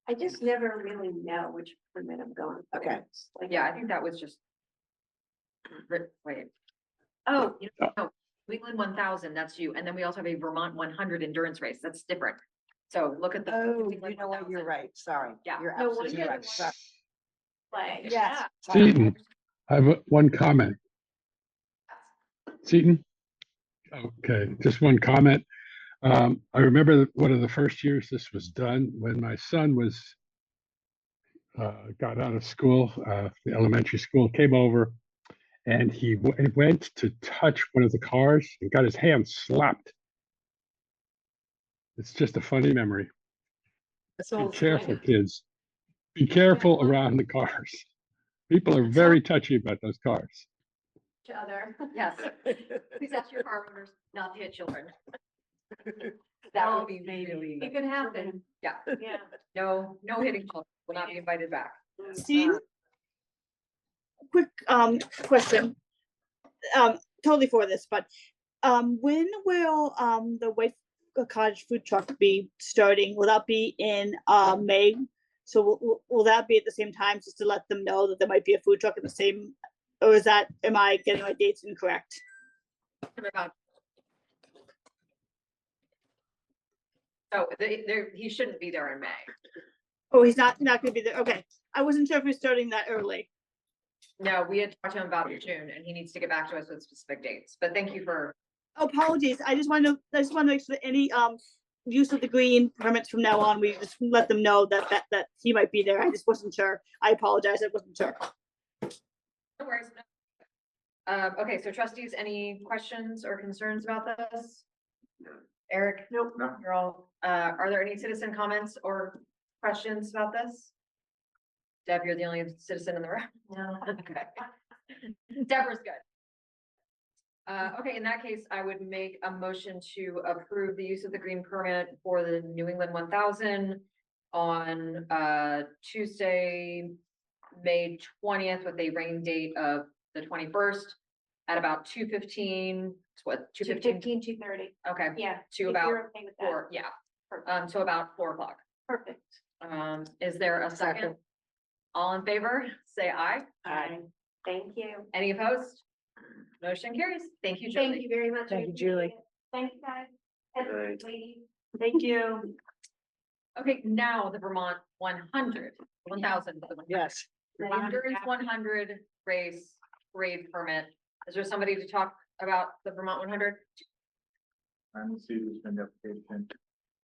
I just never really know which permit I'm going for. Okay. It's like- Yeah, I think that was just. Wait. Oh, no, New England 1000, that's you. And then we also have a Vermont 100 endurance race. That's different. So look at the. Oh, New you England know what, you're 1000. right, sorry. Yeah. You're No absolutely wonder right. the Sorry. Flag. Yes. Seaton, I have one comment. Seaton? Okay, just one comment. I remember one of the first years this was done when my son was got out of school, the elementary school, came over and he went to touch one of the cars and got his hand slapped. It's just a funny memory. Be careful, kids. Be careful around the cars. People are very touchy about those cars. Each other. Yes, please ask your car owners not to hit children. That would be really. It could happen. Yeah, Yeah. no hitting children will not be invited back. Seaton, quick, question. Totally for this, but, when will, the White Cottage food truck be starting? Will that be in, May? So will that be at the same time, just to let them know that there might be a food truck at the same, or am I getting my dates incorrect? So he shouldn't be there in May. Oh, he's not gonna be there, okay. I wasn't sure if he's starting that early. No, we had talked to him about it June and he needs to get back to us with specific dates, but thank you for, Apologies, I just want to make sure that any, use of the green permits from now on, we just let them know that he might be there. I just wasn't sure. I apologize, I wasn't sure. no worries. Okay, so trustees, any questions or concerns about this? Eric? Nope. No. You're all, are there any citizen comments or questions about this? Deb, you're the only citizen in the room. No. Okay. Deborah's good. Okay, in that case, I would make a motion to approve the use of the green permit for the New England 1000 on Tuesday, May 20th, with a rain date of the 21st at about 2:15. What, 2:15? 2:30. Okay. Yeah. To if about you're okay with that. 4, yeah. Perfect. So about 4 o'clock. Perfect. Is there a second? All in favor, say aye. Aye. Thank you. Any opposed? Motion carries. Thank you, Thank Julie. you very much. Thank I you, Julie. appreciate it. Thank you, guys. And ladies. Thank you. Okay, now the Vermont 100, 1000. Yes. Endurance 100 race parade permit. Is there somebody to talk about the Vermont 100? I'm the who's been the application.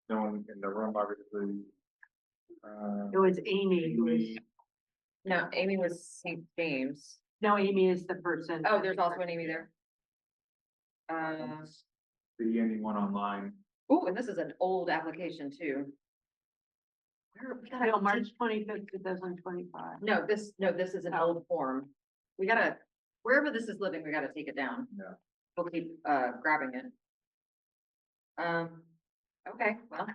No one in the room, obviously. It was Amy who was, No, Amy was St. James. no, Amy is the person. Oh, there's also an Amy there. The anyone online. Oh, and this is an old application too. We gotta- No, March 25th, 2025. No, this is an old form. We gotta, wherever this is living, we gotta take it down. Yeah. We'll keep grabbing it. Okay, well,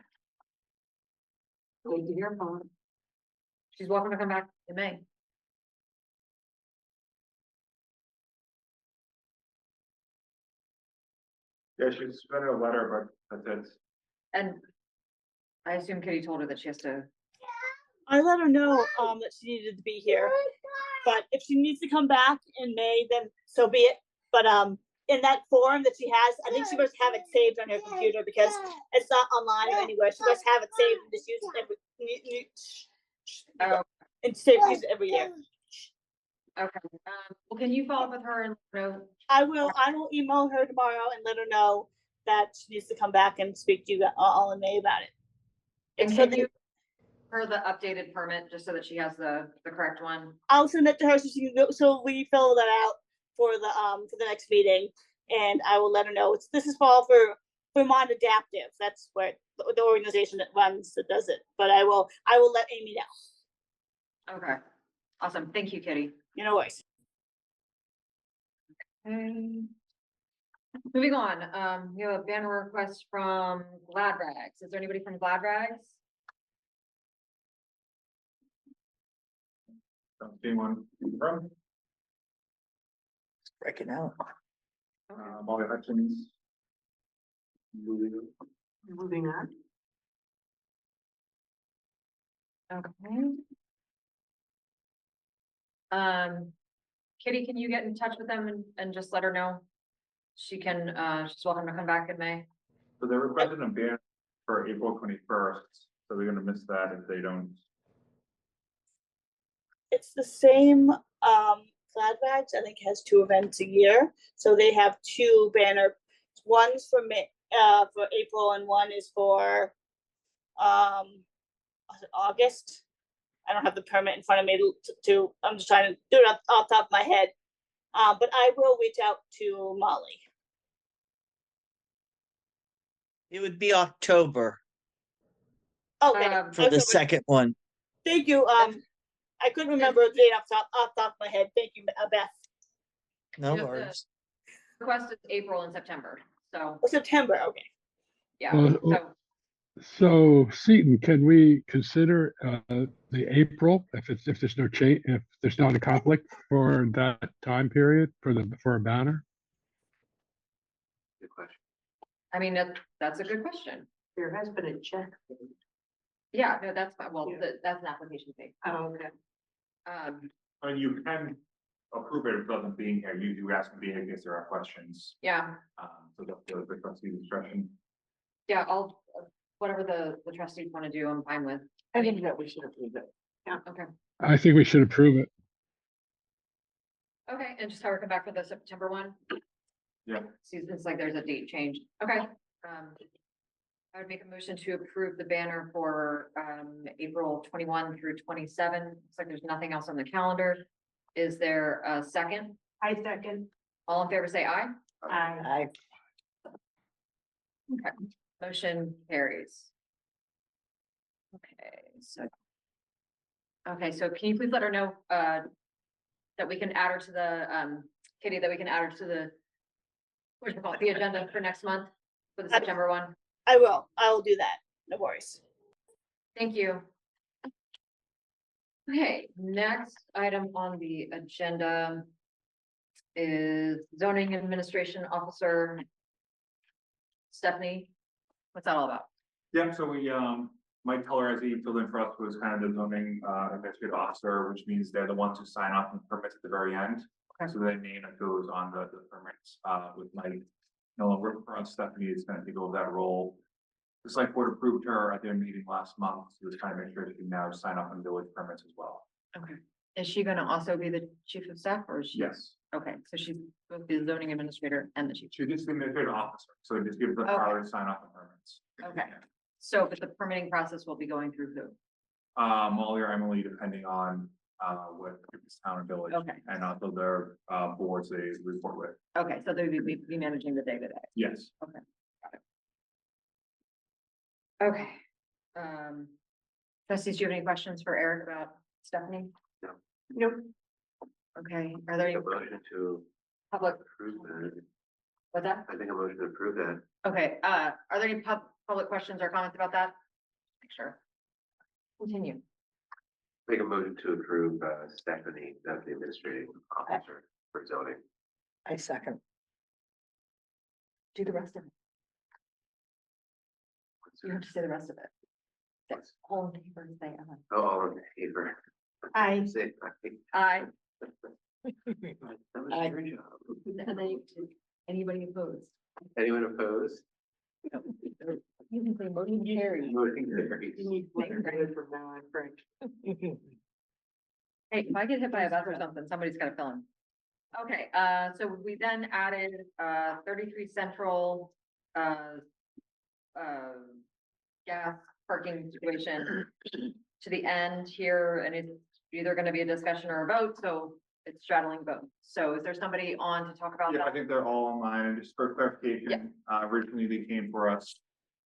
Wait to hear from her. she's welcome to come back in May. Yeah, she sent a letter, but that's it. And I assume Kitty told her that she has to, I let her know, that she needed to be here. But if she needs to come back in May, then so be it. But, in that form that she has, I think she must have it saved on her computer because it's not online or anywhere. She must have it saved and just use it oh, and use it every year. okay. Well, can you follow up with her and, you know, I will email her tomorrow and let her know that she needs to come back and speak to you all in May about it. and It's can something- you her the updated permit just so that she has the correct one? I'll send it to her so she can go, so we fill that out for the next meeting, and I will let her know. This is all for Vermont Adaptive. That's where the organization that does it. But I will let Amy know. Okay, awesome. Thank you, Kitty. You know, worries. Okay. Moving on, we have a banner request from Glad Rags. Is there anybody from Glad Rags? Don't see one in the room. Breaking out. Molly Hutchins. Lulu. Moving on. Okay. Kitty, can you get in touch with them and just let her know? She can, she's welcome to come back in May. So they're requesting a ban for April 21st, so they're gonna miss that if they don't. It's the same, Glad Rags, I think has 2 events a year, so they have 2 banner, one's for May, for April, and one is for, was it August? I don't have the permit in front of me to I'm just trying to do it off the top of my head, but I will reach out to Molly. It would be October Okay, for the second one. thank you, I couldn't remember the date off the top of my head, thank you, Beth. No Yeah, worries. Request is April and September, so, Oh, September, okay. yeah, Well, so, So Seton, can we consider the April if there's no change, if there's not a conflict for that time period for a banner? Good question. I mean, that's a good question. There has been a check. Yeah, no, that's fine. Well, Yeah. that's an application fee. Oh, okay. And you can approve it without them being here. You do ask them to be here in case there are questions. Yeah, So that's the trustee's discretion. yeah, whatever the trustees want to do, I'm fine with. I think that we should approve it. Okay, I think we should approve it. okay, and just have her come back for the September one? Yeah. See, it's like there's a date change. Okay. I would make a motion to approve the banner for, April 21 through 27. Looks like there's nothing else on the calendar. Is there a second? I second. All in favor, say aye. I. Okay, motion carries. Okay, so can you please let her know, that we can add her to the, Kitty, that we can add her to the, what do you call it, the agenda for next month, for the September one? I will do that. No worries. Thank you. Okay, next item on the agenda is zoning administration officer Stephanie. What's that all about? Yeah, so we, Mike Teller, as he filled in for us, was kind of the zoning, administrative officer, which means they're the ones who sign off on permits at the very end. Okay. So their name that goes on the permits, with Mike. No longer for us, Stephanie is gonna take over that role. The select board approved her at their meeting last month, so it's kind of make sure she can now sign off on village permits as well. Okay. Is she gonna also be the chief of staff or is she? Yes, Okay, so she's both the zoning administrator and the chief. she's just the administrative officer, so it just gives the Okay. power to sign off on permits. Okay. So, but the permitting process will be going through who? Molly or Emily, depending on, what this town and village. Okay. And also their, boards they report with. Okay, so they would be managing the day to day. Yes. Okay. Trustees, do you have any questions for Eric about Stephanie? No. Nope. Okay, are there any motion to public, approve that. what's that? I think a motion to approve that. Okay, are there any public questions or comments about that? Sure. Continue. Make a motion to approve Stephanie as the administrative officer for zoning. I second. Do the rest of it. You have to say the rest of it. That's all in favor, say aye. Oh, all in favor. Aye. Say Aye. That was your job. And then anybody opposed? Anyone opposed? You can say motion carries. Motion carries. From now on, Frank. Hey, if I get hit by a bus or something, somebody's gotta fill in. Okay, so we then added, 33 Central, gas parking situation to the end here, and it's either gonna be a discussion or a vote, so it's straddling both. So is there somebody on to talk about Yeah, I that? think they're all online, and just for clarification, originally they came for us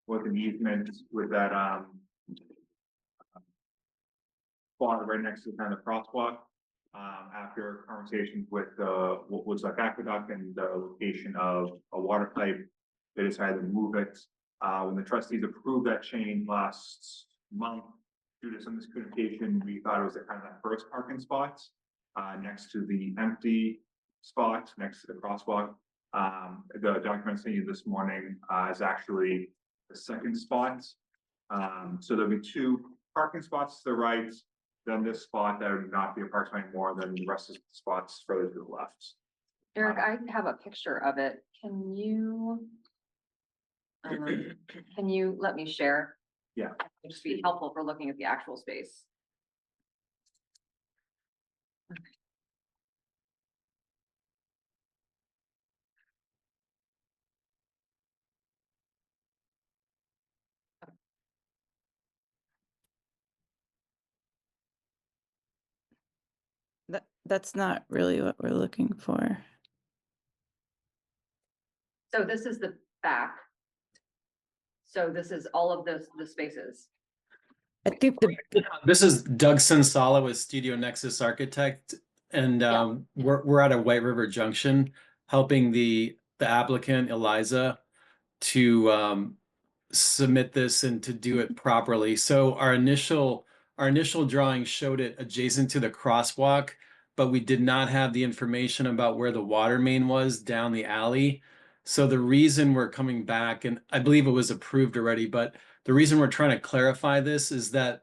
with an easement with that, spot right next to kind of crosswalk. After conversations with, Woodstock Aqueduct and the location of a water pipe, they decided to move it. When the trustees approved that change last month, due to some miscommunication, we thought it was kind of that first parking spot, next to the empty spot, next to the crosswalk. The document sent you this morning, is actually the second spot. So there'll be two parking spots to the right, then this spot that would not be a parking anymore, then the rest of the spots further to the left. Eric, I have a picture of it. Can you let me share? Yeah. It'd just be helpful for looking at the actual space. That's not really what we're looking for. So this is the back. So this is all of the spaces. I think This is Doug Sensala with Studio Nexus Architect, and we're at a White River Junction, helping the applicant Eliza to submit this and to do it properly. So our initial drawing showed it adjacent to the crosswalk, but we did not have the information about where the water main was down the alley. So the reason we're coming back, and I believe it was approved already, but the reason we're trying to clarify this is that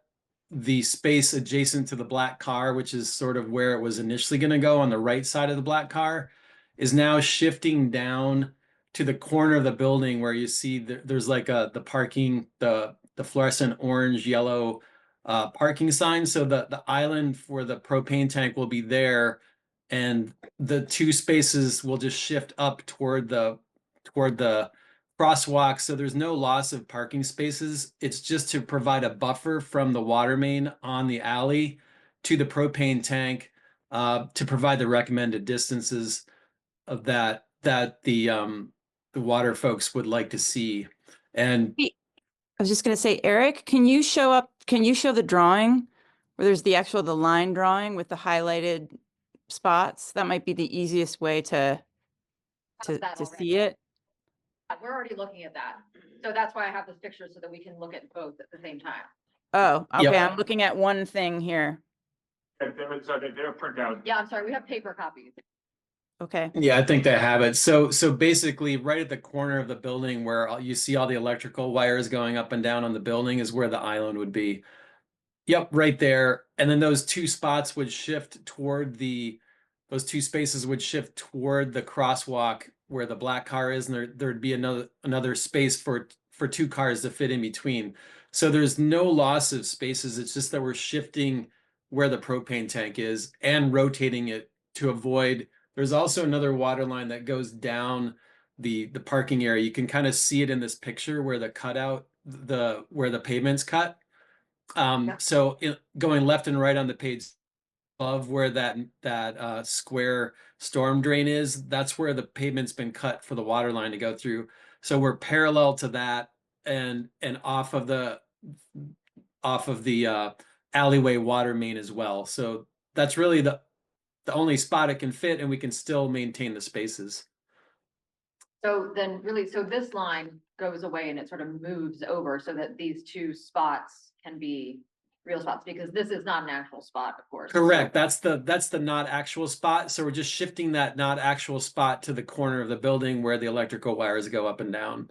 the space adjacent to the black car, which is sort of where it was initially going to go on the right side of the black car, is now shifting down to the corner of the building where you see there's like the parking, the fluorescent orange yellow parking sign. So the island for the propane tank will be there, and the two spaces will just shift up toward the crosswalk. So there's no loss of parking spaces. It's just to provide a buffer from the water main on the alley to the propane tank, to provide the recommended distances of that the water folks would like to see. And I was just gonna say, Eric, can you show the drawing where there's the line drawing with the highlighted spots? That might be the easiest way to see it. We're already looking at that. So that's why I have this picture so that we can look at both at the same time. Oh, okay, Yep. I'm looking at one thing here. So they're print out. Yeah, I'm sorry, we have paper copies. Okay. yeah, I think they have it. So basically right at the corner of the building where you see all the electrical wires going up and down on the building is where the island would be. Yep, right there. And then those two spots would shift toward those two spaces would shift toward the crosswalk where the black car is, and there'd be another space for two cars to fit in between. So there's no loss of spaces. It's just that we're shifting where the propane tank is and rotating it to avoid. There's also another water line that goes down the parking area. You can kind of see it in this picture where the cutout, where the pavement's cut. So going left and right on the page above where that square storm drain is, that's where the pavement's been cut for the water line to go through. So we're parallel to that and off of the alleyway water main as well. So that's really the only spot it can fit, and we can still maintain the spaces. So then really, so this line goes away and it sort of moves over so that these two spots can be real spots, because this is not an actual spot, of course. Correct. That's the not actual spot. So we're just shifting that not actual spot to the corner of the building where the electrical wires go up and down.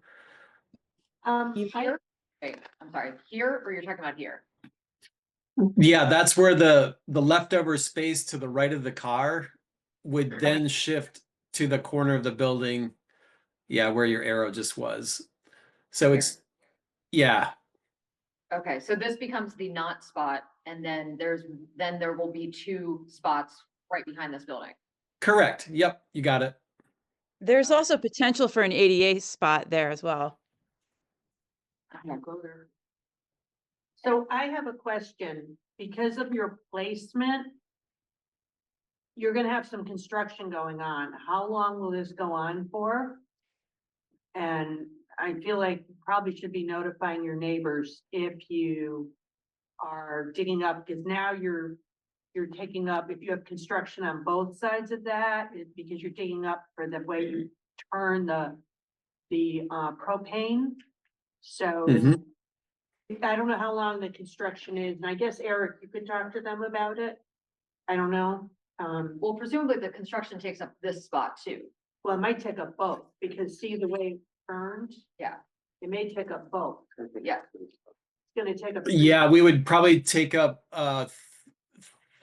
Here? Wait, I'm sorry, here, or you're talking about here? Yeah, that's where the leftover space to the right of the car would then shift to the corner of the building. Yeah, where your arrow just was. So it's, yeah. Okay, so this becomes the not spot, and then there will be two spots right behind this building. Correct. Yep, you got it. There's also potential for an ADA spot there as well. I'm gonna go there. So I have a question, because of your placement, you're gonna have some construction going on. How long will this go on for? And I feel like you probably should be notifying your neighbors if you are digging up, because now you're taking up, if you have construction on both sides of that, because you're digging up for the way you turn the propane. So Mhm. I don't know how long the construction is, and I guess Eric, you could talk to them about it. I don't know. Well, presumably the construction takes up this spot too. Well, it might take up both, because see the way it turns? Yeah. It may take up both. Yeah. It's gonna take up. Yeah, we would probably take up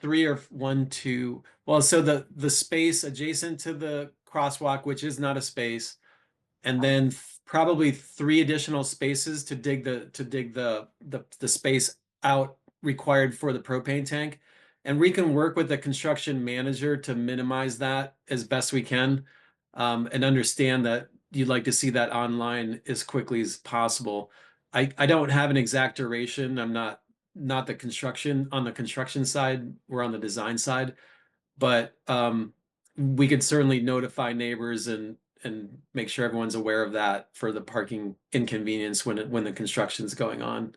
three or one, two. Well, so the space adjacent to the crosswalk, which is not a space, and then probably three additional spaces to dig the space out required for the propane tank. And we can work with the construction manager to minimize that as best we can, and understand that you'd like to see that online as quickly as possible. I don't have an exact duration. I'm not the construction on the construction side. We're on the design side, but we could certainly notify neighbors and make sure everyone's aware of that for the parking inconvenience when the construction's going on.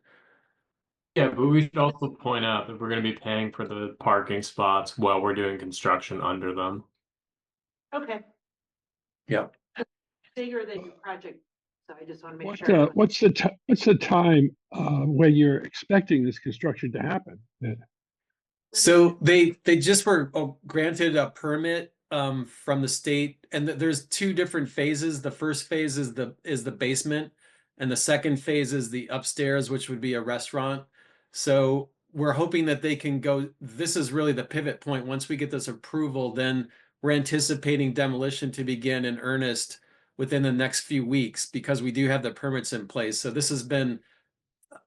Yeah, but we should also point out that we're going to be paying for the parking spots while we're doing construction under them. Okay, Yep. bigger than your project So I just want to make What, sure. what's the time, when you're expecting this construction to happen? So they just were granted a permit from the state, and there's two different phases. The first phase is the basement, and the second phase is the upstairs, which would be a restaurant. So we're hoping that they can go. This is really the pivot point. Once we get this approval, then we're anticipating demolition to begin in earnest within the next few weeks because we do have the permits in place. So this has been,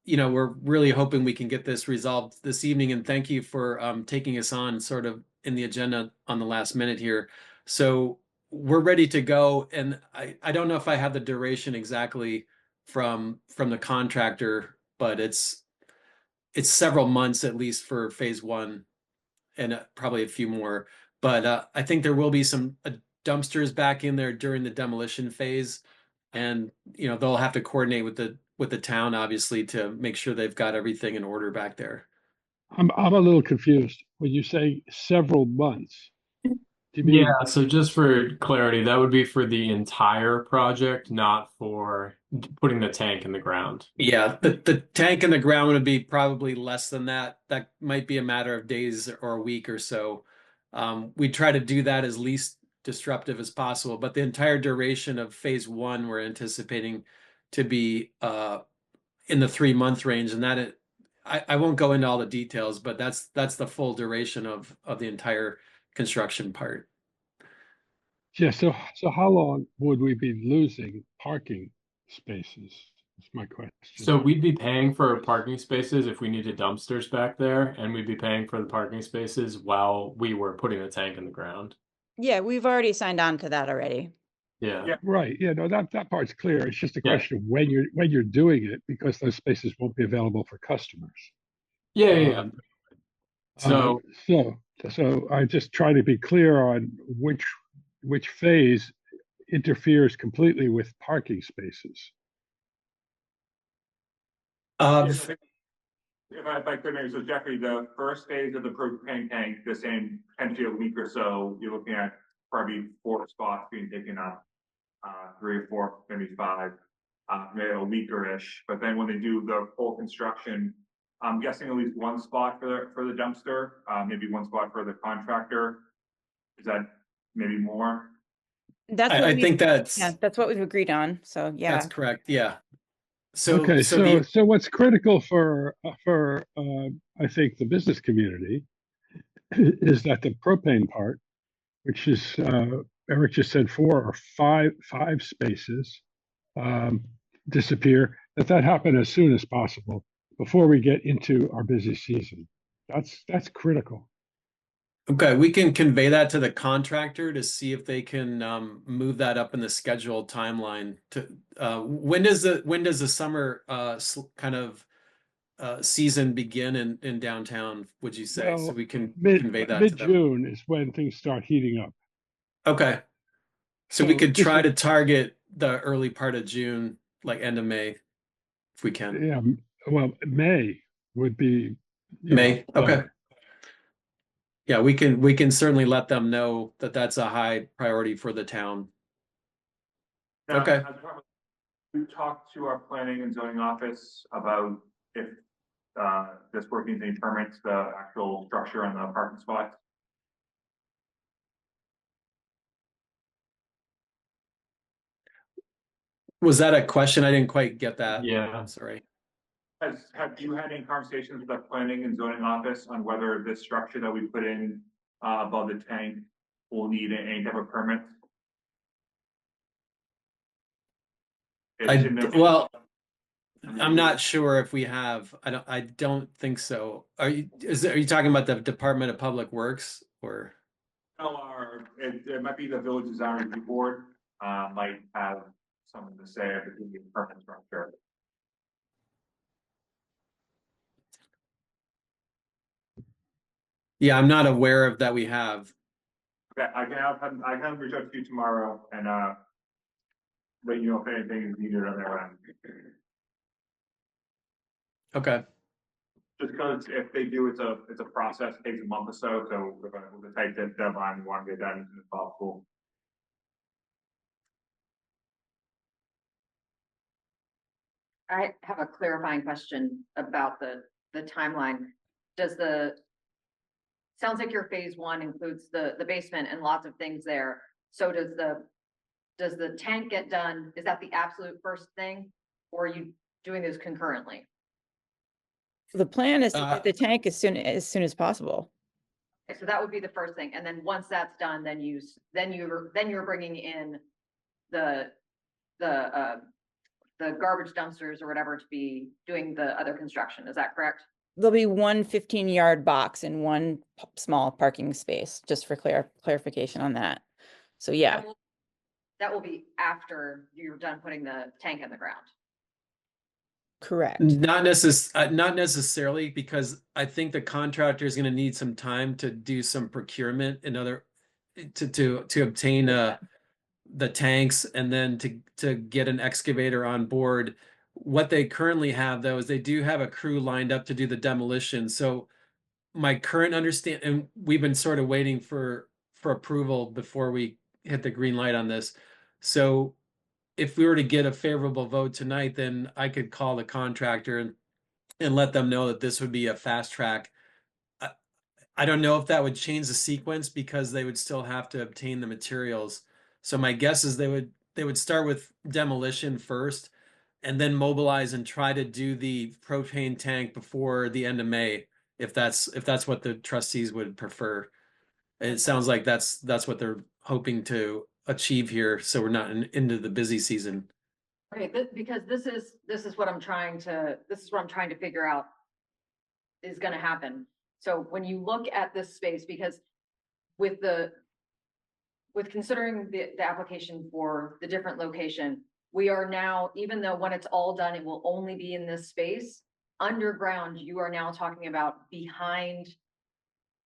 we're really hoping we can get this resolved this evening. And thank you for taking us on sort of in the agenda on the last minute here. So we're ready to go. And I don't know if I have the duration exactly from the contractor, but it's several months at least for phase one, and probably a few more. But I think there will be some dumpsters back in there during the demolition phase, and they'll have to coordinate with the town obviously to make sure they've got everything in order back there. I'm a little confused. When you say several months, do you Yeah, mean, so just for clarity, that would be for the entire project, not for putting the tank in the ground. Yeah, the tank in the ground would be probably less than that. That might be a matter of days or a week or so. We try to do that as least disruptive as possible, but the entire duration of phase one, we're anticipating to be in the 3 month range, and I won't go into all the details, but that's the full duration of the entire construction part. yeah, so how long would we be losing parking spaces? That's my question. So we'd be paying for parking spaces if we needed dumpsters back there, and we'd be paying for the parking spaces while we were putting the tank in the ground. Yeah, we've already signed on to that already. Yeah. Right, yeah, no, that part's clear. It's just a Yeah. question of when you're doing it, because those spaces won't be available for customers. Yeah. Um, So so I just try to be clear on which phase interferes completely with parking spaces. If I could maybe, so Jeffrey, the first phase of the propane tank, the same potentially a week or so, you're looking at probably 4 spots being taken up, 3 or 4, maybe 5, maybe a week or ish. But then when they do the full construction, I'm guessing at least 1 spot for the dumpster, maybe 1 spot for the contractor. Is that maybe more? That's I think that's that's what we've agreed on. So yeah. that's correct. Yeah. So Okay, so so what's critical for I think the business community is that the propane part, which is Eric just said 4 or 5 spaces, disappear. That happen as soon as possible before we get into our busy season. That's critical. Okay, we can convey that to the contractor to see if they can move that up in the scheduled timeline. To when does the summer kind of season begin in downtown? Would you say, so Well, we can mid convey that to them? June is when things start heating up. Okay, so we So could just try to target the early part of June, like end of May, if we can. yeah, well, May would be May. Okay. Yeah, we can certainly let them know that that's a high priority for the town. Now, Okay. We talked to our planning and zoning office about if this work needs any permits, the actual structure on the parking spots. Was that a question? I didn't quite get that. Yeah. Sorry. Have you had any conversations with the planning and zoning office on whether this structure that we put in above the tank will need any type of permit? Well, I'm not sure if we have. I don't think so. Are you talking about the Department of Public Works or? No, it might be the village design review board, might have something to say if it can be a permit structure. Yeah, I'm not aware of that we have. Okay, I can reach out to you tomorrow and let you know if anything is needed on their end. Okay. Just because if they do, it's a process, it takes a month or so, with a tight deadline, we want to get done as soon as possible. I have a clarifying question about the timeline. Does sounds like your phase one includes the basement and lots of things there. So does the tank get done? Is that the absolute first thing? Or are you doing those concurrently? The plan is to get the tank as soon as possible. Okay, so that would be the first thing. And then once that's done, then you're bringing in the garbage dumpsters or whatever to be doing the other construction. Is that correct? There'll be one 15-yard box and one small parking space, just for clarification on that. So yeah, That will be after you're done putting the tank in the ground. correct. Not necessarily, because I think the contractor is going to need some time to do some procurement and to obtain the tanks, and then to get an excavator on board. What they currently have, though, is they do have a crew lined up to do the demolition. So my current understanding, and we've been sort of waiting for approval before we hit the green light on this. So if we were to get a favorable vote tonight, then I could call the contractor and let them know that this would be a fast track. I don't know if that would change the sequence, because they would still have to obtain the materials. So my guess is they would start with demolition first, and then mobilize and try to do the propane tank before the end of May, if that's what the trustees would prefer. It sounds like that's what they're hoping to achieve here, so we're not into the busy season. Okay, because this is what I'm trying to figure out is gonna happen. So when you look at this space, because with considering the application for the different location, we are now, even though when it's all done, it will only be in this space, underground, you are now talking about behind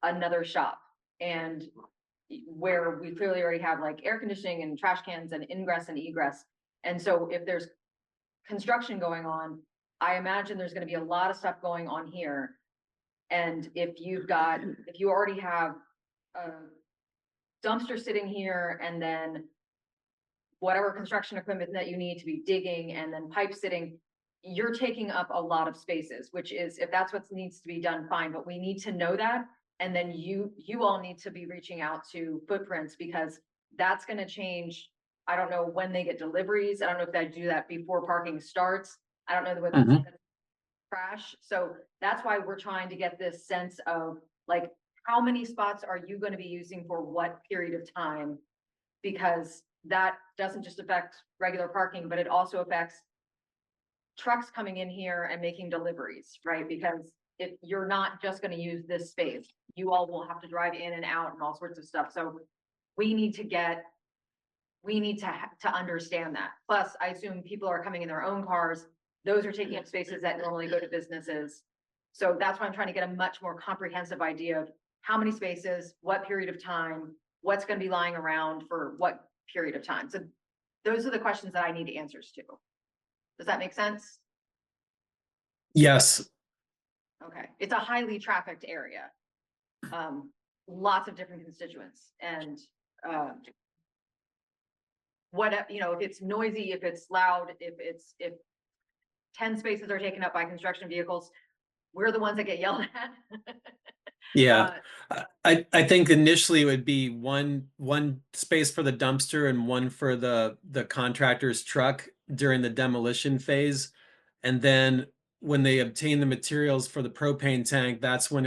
another shop, and where we clearly already have like air conditioning and trash cans and ingress and egress. And so if there's construction going on, I imagine there's gonna be a lot of stuff going on here. And if you already have a dumpster sitting here, and then whatever construction equipment that you need to be digging, and then pipe sitting, you're taking up a lot of spaces, which is, if that's what needs to be done, fine, but we need to know that. And then you all need to be reaching out to Footprints, because that's gonna change. I don't know when they get deliveries. I don't know if they do that before parking starts. I don't know whether that's crash. So that's why we're trying to get this sense of like, how many spots are you going to be using for what period of time? Because that doesn't just affect regular parking, but it also affects trucks coming in here and making deliveries, right? Because if you're not just going to use this space, you all will have to drive in and out and all sorts of stuff. So we need to understand that. Plus, I assume people are coming in their own cars. Those are taking up spaces that normally go to businesses. So that's why I'm trying to get a much more comprehensive idea of how many spaces, what period of time, what's going to be lying around for what period of time. So those are the questions that I need answers to. Does that make sense? Yes. Okay. It's a highly trafficked area. Lots of different constituents, and if it's noisy, if it's loud, if 10 spaces are taken up by construction vehicles, we're the ones that get yelled at. Yeah. I think initially it would be one space for the dumpster and one for the contractor's truck during the demolition phase. And then when they obtain the materials for the propane tank, that's when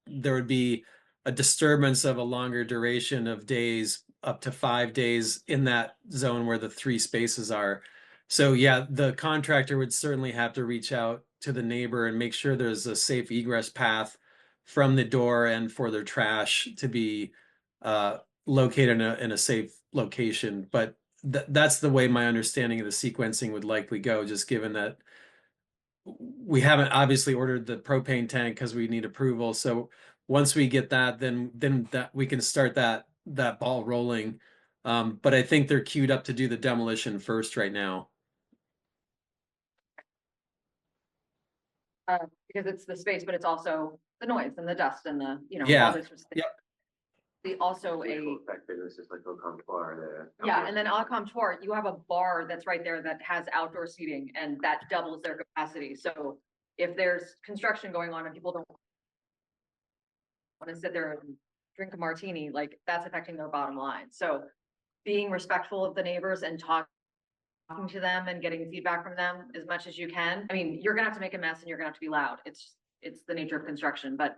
there would be a disturbance of a longer duration of days, up to 5 days, in that zone where the 3 spaces are. So yeah, the contractor would certainly have to reach out to the neighbor and make sure there's a safe egress path from the door, and for their trash to be located in a safe location. But that's the way my understanding of the sequencing would likely go, just given that we haven't obviously ordered the propane tank because we need approval. So once we get that, then that we can start that ball rolling. But I think they're queued up to do the demolition first right now. Because it's the space, but it's also the noise and the dust and the, Yeah. all this. Yep. also Businesses like Comptoir there. yeah, and then Au Comptoir, you have a bar that's right there that has outdoor seating and that doubles their capacity. So if there's construction going on and people don't want to sit there and drink a martini, like that's affecting their bottom line. So being respectful of the neighbors and talking to them and getting feedback from them as much as you can. I mean, you're gonna have to make a mess and you're gonna have to be loud. It's the nature of construction, but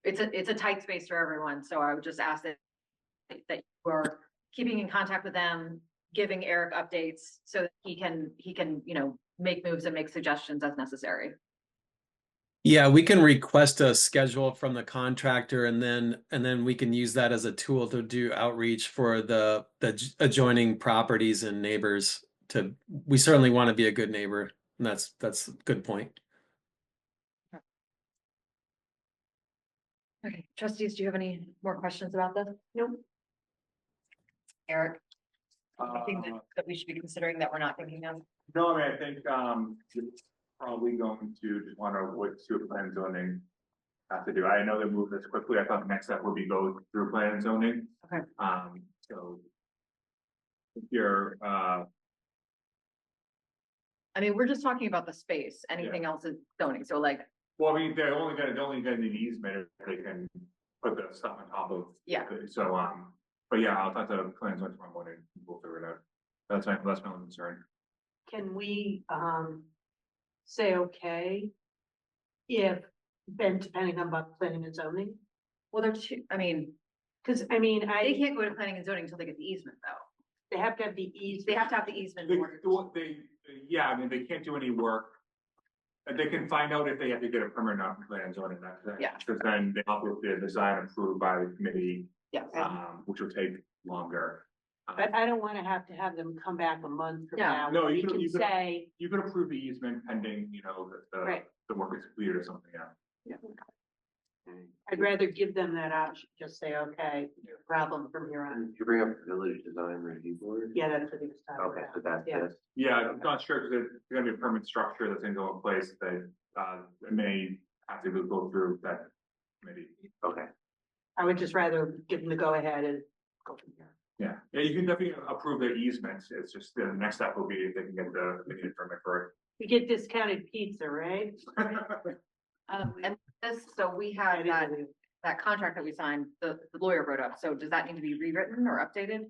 it's a tight space for everyone. So I would just ask that you are keeping in contact with them, giving Eric updates so that he can, make moves and make suggestions as necessary. Yeah, we can request a schedule from the contractor and then we can use that as a tool to do outreach for the adjoining properties and neighbors we certainly want to be a good neighbor. And that's a good point. Okay, trustees, do you have any more questions about this? Nope. Eric, anything that we should be considering that we're not thinking of? No, I mean, I think, you're probably going to just want to see what plan zoning have to do. I know they moved this quickly. I thought the next step would be go through plan zoning. Okay. So if you're, I mean, we're just talking about the space. Anything else is zoning. So like, well, I mean, they're only gonna need easement if they can put the stuff on top of. Yeah. So, but yeah, I'll talk to plan zoning tomorrow morning. We'll figure it out. That's my only concern. Can we, say okay if, then depending on about planning and zoning? well, they're two, I mean, Cause they can't go to planning and zoning until they get the easement though. they have to have the easement. They have to have the easement. in order to- Yeah, I mean, they can't do any work. They can find out if they have to get a permit not from plan zoning, that's it. Yeah. Because then they have to get the design approved by the committee, Yeah. which will take longer. But I don't wanna have to have them come back a month from Yeah. now. No, We you can say, you can approve the easement pending, that Right. the work is completed or something, yeah. I'd rather give them that option, just say, okay, no problem from here on. Did you bring up village design review board? Yeah, that's what he was talking Okay, about. so that's Yeah. this. Yeah, I'm not sure, because there's gonna be a permanent structure that's gonna go in place that, it may have to go through that committee. Okay. I would just rather give them the go ahead and go from here. Yeah, you can definitely approve the easements, it's just the next step will be if they can get they need a permit for You get discounted pizza, right? it. And this, so we had that contract that we signed, the lawyer wrote up. So does that need to be rewritten or updated?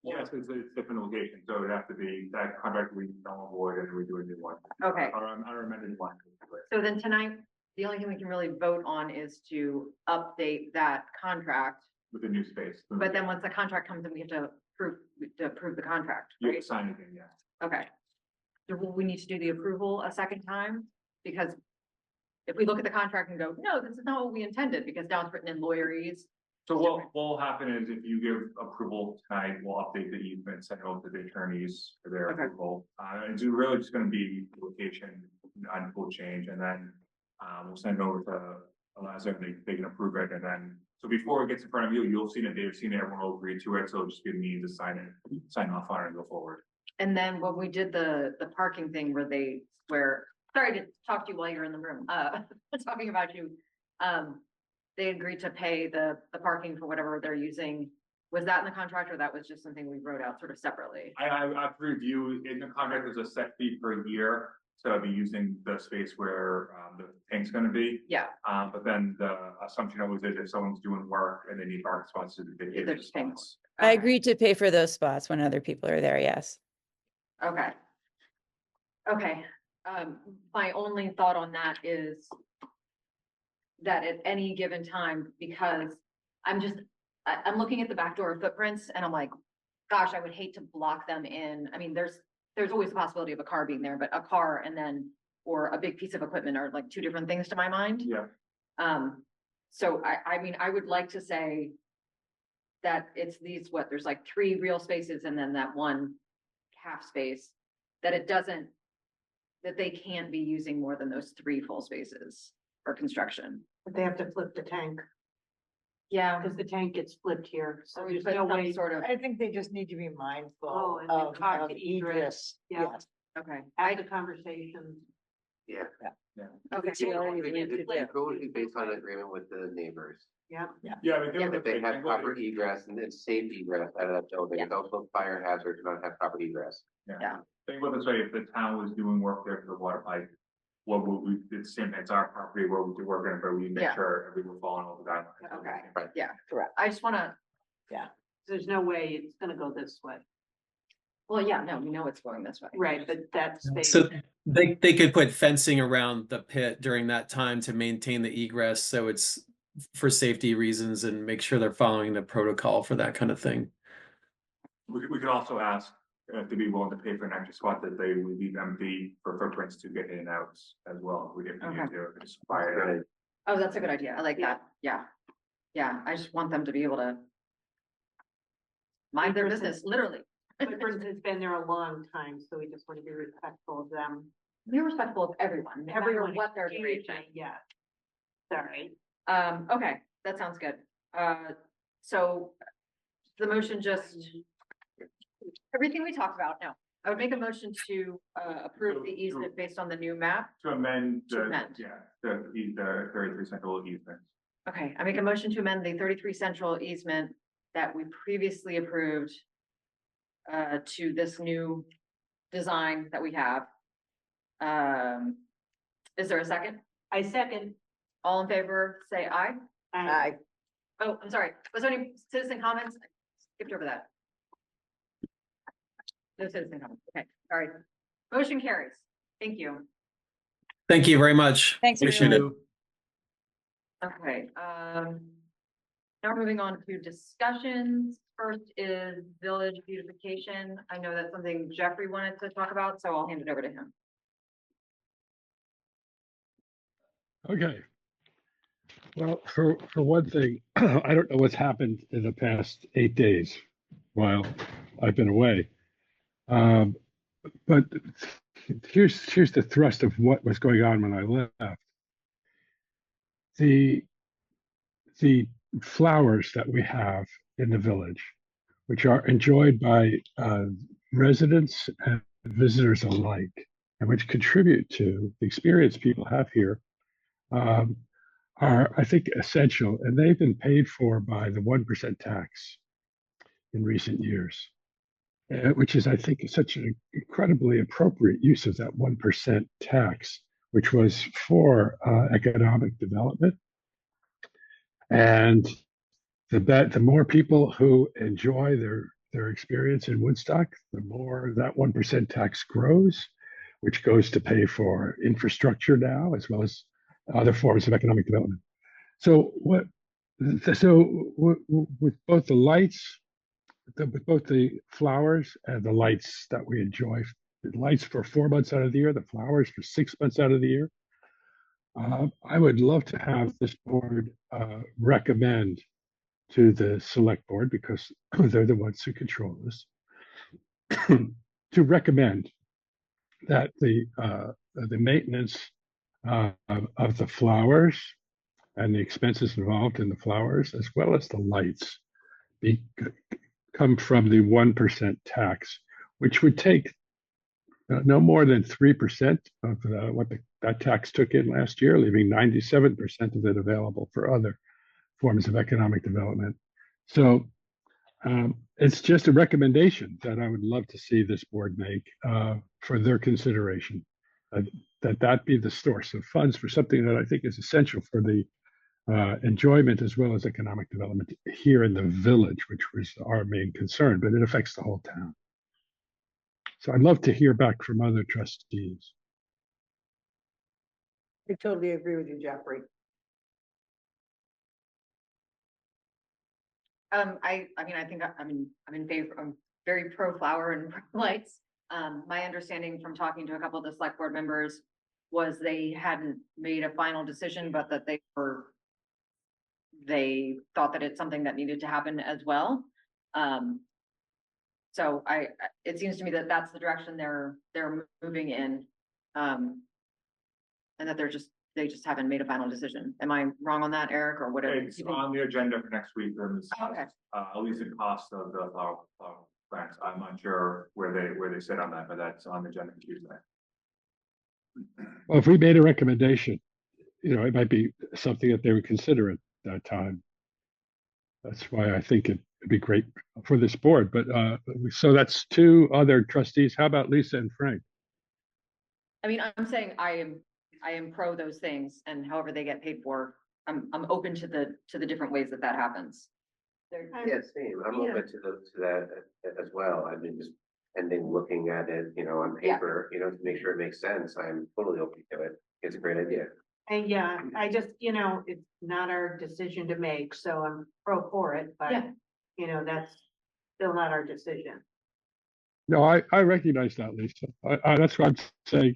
Yes, it's different location, so it'd have to be that contract we don't avoid and we do a new one. Okay. Or I recommended one. So then tonight, the only thing we can really vote on is to update that contract. With the new space. But then once the contract comes in, we have to approve the contract, You have right? to sign it, yeah. Okay. Do we need to do the approval a second time? Because if we look at the contract and go, no, this is not what we intended, because now it's written in lawyerese. So what will happen is if you give approval tonight, we'll update the easement, send it over to the attorneys for their Okay. approval. It's really just gonna be location, non-full change, and then, we'll send it over to Eliza, and they can approve it, and then, so before it gets in front of you, you'll see it, they've seen it, everyone will agree to it, so it'll just be me to sign off on it and go forward. And then when we did the parking thing where, sorry to talk to you while you're in the room, talking about you. They agreed to pay the parking for whatever they're using. Was that in the contract or that was just something we wrote out sort of separately? I have to review, in the contract, there's a set fee per year, so I'll be using the space where, the tank's gonna be. Yeah, But then the assumption always is if someone's doing work and they need parking spots, they give they're the just paying for spots. I Okay. agreed to pay for those spots when other people are there, yes. Okay. Okay, my only thought on that is that at any given time, because I'm looking at the backdoor footprints and I'm like, gosh, I would hate to block them in. I mean, there's always the possibility of a car being there, but a car and then, or a big piece of equipment are like two different things to my mind. Yeah. So I mean, I would like to say that it's these, there's like 3 real spaces and then that one half space, that they can't be using more than those 3 full spaces for construction. But they have to flip the tank, Yeah. because the tank gets flipped here, so Or we there's put no some way. sort of, I think they just need to be mindful And of talk to egress. egress. Yeah. Yes. okay. Have the conversation. Yeah. Okay. See, all you need to do. It would be based on agreement with the neighbors. Yeah. Yeah, but Yeah, If they have proper egress and it's safe egress out of that building, it's also fire hazard to not have proper egress. Yeah. Think about it this way, if the town was doing work there for the water pipe, what would we, it's the same, it's our property, where we do work in, but we make Yeah. sure we were following all the guidelines. Okay. Right. Yeah, Correct. I just wanna, There's no way it's gonna go this way. well, yeah, no, we know it's going this way. Right, but that space. So they could put fencing around the pit during that time to maintain the egress, so it's for safety reasons and make sure they're following the protocol for that kind of thing. We could also ask to be willing to pay for an extra spot that they would leave empty for footprints to get in and out as well. We didn't need to just fire it. Oh, that's a good idea. I like that. Yeah. Yeah, I just want them to be able to mind their business, literally. Woodburn's has been there a long time, so we just want to be respectful of them. Be respectful of everyone, no matter Everyone, what their excuse duration. me, yeah. Sorry. Okay, that sounds good. So the motion just, everything we talked about, no. I would make a motion to approve the easement based on the new map. To amend To the, amend. yeah, the 33 central easement. Okay, I make a motion to amend the 33 central easement that we previously approved to this new design that we have. Is there a second? I second. All in favor, say aye. I, Oh, I'm sorry. Was there any citizen comments? I skipped over that. No citizen comments. Okay, sorry. Motion carries. Thank you. Thank you very much. Thanks, Appreciate it. Okay, now we're moving on to discussions. First is village beautification. I know that's something Jeffrey wanted to talk about, so I'll hand it over to him. Okay. Well, for one thing, I don't know what's happened in the past 8 days while I've been away. But here's the thrust of what was going on when I left. The flowers that we have in the village, which are enjoyed by residents and visitors alike, and which contribute to the experience people have here, are, I think, essential, and they've been paid for by the 1% tax in recent years, which is, I think, such an incredibly appropriate use of that 1% tax, which was for economic development. And the more people who enjoy their experience in Woodstock, the more that 1% tax grows, which goes to pay for infrastructure now, as well as other forms of economic development. So with both the lights, with both the flowers and the lights that we enjoy, the lights for 4 months out of the year, the flowers for 6 months out of the year, I would love to have this board recommend to the select board, because they're the ones who control this, to recommend that the maintenance of the flowers and the expenses involved in the flowers, as well as the lights, come from the 1% tax, which would take no more than 3% of what that tax took in last year, leaving 97% of it available for other forms of economic development. So it's just a recommendation that I would love to see this board make for their consideration, that be the source of funds for something that I think is essential for the enjoyment as well as economic development here in the village, which was our main concern, but it affects the whole town. So I'd love to hear back from other trustees. I totally agree with you, Jeffrey. I mean, I think I'm in favor, I'm very pro flower and pro lights. My understanding from talking to a couple of the select board members was they hadn't made a final decision, but that they thought that it's something that needed to happen as well. So it seems to me that that's the direction they're moving in. And that they just haven't made a final decision. Am I wrong on that, Eric, or whatever? It's on the agenda for next week. Okay. At least the cost of the flower plants. I'm not sure where they sit on that, but that's on the agenda for Tuesday. Well, if we made a recommendation, it might be something that they would consider at that time. That's why I think it'd be great for this board, but, so that's two other trustees. How about Lisa and Frank? I mean, I'm saying I am pro those things and however they get paid for, I'm open to the different ways that that happens. Yeah, same. I'm open to that as well. I mean, just pending looking at it, on Yeah. paper, to make sure it makes sense. I'm totally open to it. It's a great idea. And yeah, I just, it's not our decision to make, so I'm pro for it, but, Yeah. That's still not our decision. No, I recognize that, Lisa. That's what I'm saying,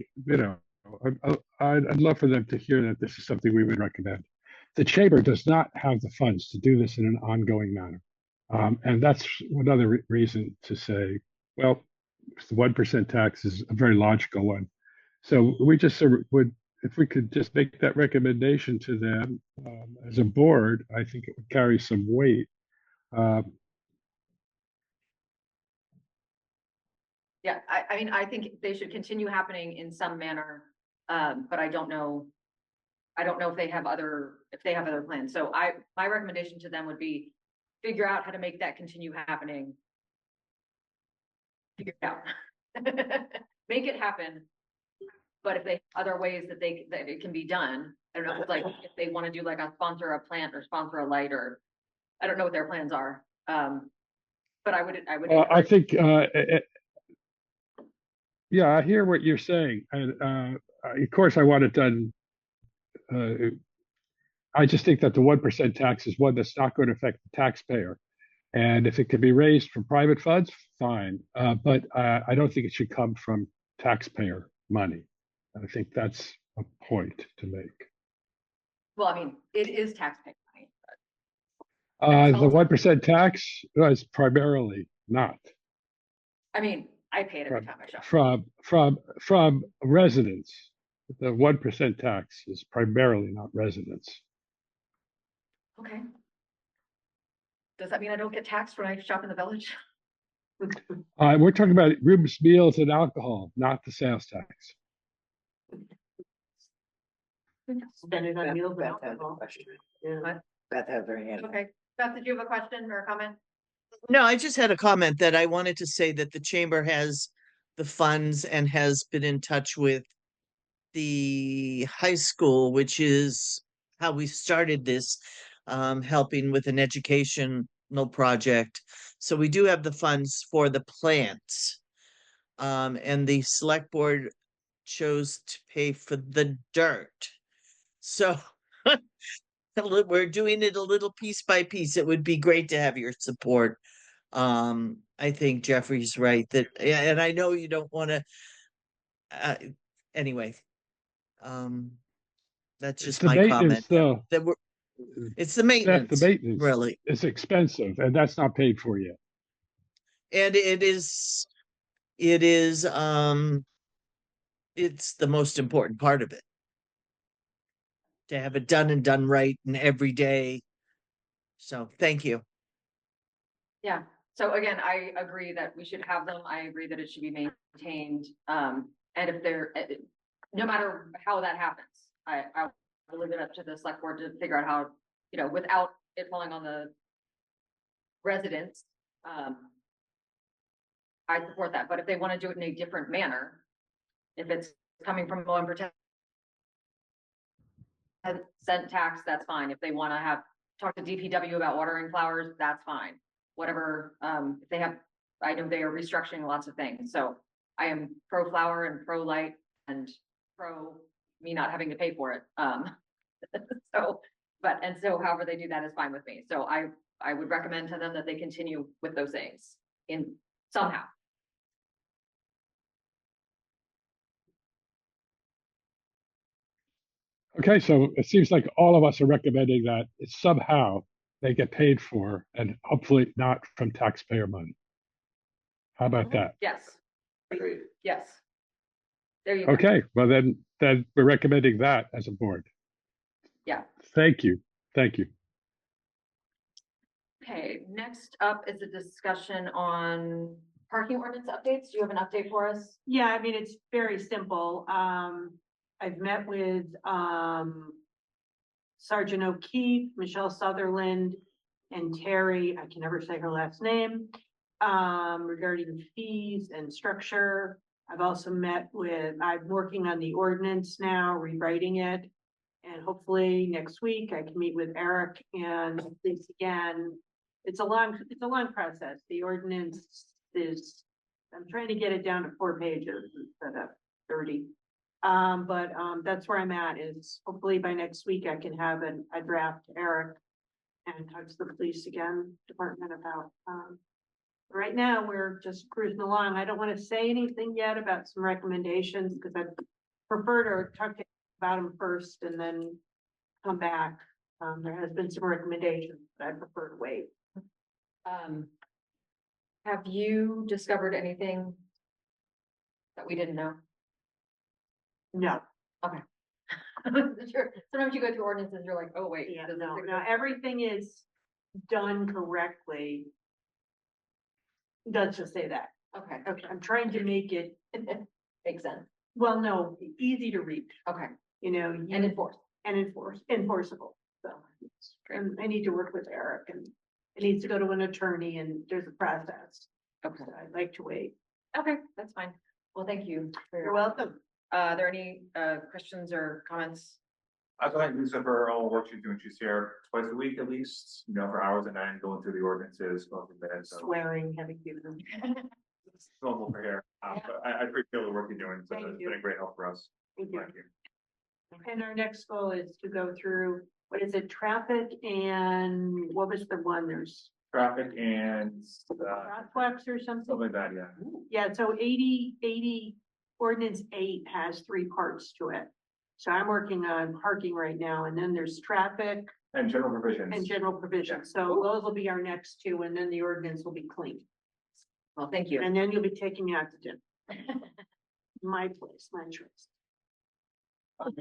I'd love for them to hear that this is something we would recommend. The chamber does not have the funds to do this in an ongoing manner. And that's another reason to say, well, the 1% tax is a very logical one. So we just would, if we could just make that recommendation to them as a board, I think it would carry some weight. Yeah, I mean, I think they should continue happening in some manner, but I don't know if they have other plans. So my recommendation to them would be figure out how to make that continue happening. Figure it out. Make it happen. But if they have other ways that it can be done, I don't know, if they want to do like a sponsor a plant or sponsor a light, or I don't know what their plans are. But I would. I think, yeah, I hear what you're saying. And of course, I want it done. I just think that the 1% tax is one that's not going to affect the taxpayer. And if it can be raised from private funds, fine. But I don't think it should come from taxpayer money. I think that's a point to make. Well, I mean, it is taxpayer money. The 1% tax was primarily not. I mean, I pay it every time I shop. From residents. The 1% tax is primarily not residents. Okay. Does that mean I don't get taxed when I shop in the village? We're talking about rooms, meals, and alcohol, not the sales tax. Spend it on meals and Beth has a alcohol. question. Yeah. Beth has her hand. up. Okay. Beth, did you have a question or a comment? No, I just had a comment that I wanted to say that the chamber has the funds and has been in touch with the high school, which is how we started this, helping with an educational project. So we do have the funds for the plants. And the select board chose to pay for the dirt. So we're doing it a little piece by piece. It would be great to have your support. I think Jeffrey's right that, and I know you don't want to, anyway. That's just my comment. Though. It's the maintenance. The maintenance really. It's expensive, and that's not paid for yet. And it's the most important part of it. To have it done and done right and every day. So thank you. Yeah. So again, I agree that we should have them. I agree that it should be maintained. And if they're, no matter how that happens, I will leave it up to the select board to figure out how, without it falling on the residents. I support that. But if they want to do it in a different manner, if it's coming from 1% tax, that's fine. If they want to talk to DPW about watering flowers, that's fine. Whatever, if they have, I know they are restructuring lots of things. So I am pro flower and pro light and pro me not having to pay for it. So however they do that is fine with me. So I would recommend to them that they continue with those things in somehow. Okay, so it seems like all of us are recommending that it's somehow they get paid for, and hopefully not from taxpayer money. How about that? Yes. Agreed. Yes. There you go. Okay, well then we're recommending that as a board. Yeah. Thank you. Thank you. Okay, next up is a discussion on parking ordinance updates. Do you have an update for us? Yeah, I mean, it's very simple. I've met with Sergeant O'Keefe, Michelle Sutherland, and Terry, I can never say her last name, regarding fees and structure. I've also met with, I'm working on the ordinance now, rewriting it. And hopefully next week I can meet with Eric and this again. It's a long process. The ordinance is, I'm trying to get it down to 4 pages instead of 30. But that's where I'm at, is hopefully by next week I can have a draft to Eric and talk to the police department about, right now we're just cruising along. I don't want to say anything yet about some recommendations because I prefer to talk about them first and then come back. There has been some recommendations, but I prefer to wait. Have you discovered anything that we didn't know? No. Okay. Sure. Sometimes you go through ordinances, you're like, oh, wait. Yeah, does no, this no, exist? everything is done correctly. Does just say that. Okay, Okay, I'm trying to make it, makes sense. well, no, easy to read, Okay, you know. and enforce. And enforceable, so. And I need to work with Eric and it needs to go to an attorney and there's a process. Okay, So I'd like to wait. okay, that's fine. Well, thank you. You're welcome. Are there any questions or comments? I thought Lisa, for all the work she's doing, she's here twice a week at least, you know, for hours and then going through the ordinances, going from there, so. Swearing, having given them. It's normal for here, but I appreciate the work you're doing, so Thank it's you. been a great help for us. Thank you. Thank you. And our next goal is to go through, what is it, traffic and what was the one, there's Traffic and, crosswalks or something? something like that, yeah. Yeah, so 80 ordinance 8 has 3 parts to it. So I'm working on parking right now, and then there's traffic And general provisions. and general provisions. So those will be our next 2, and then the ordinance will be clean. Well, thank you. And then you'll be taking me out to dinner. My place, my choice. I'd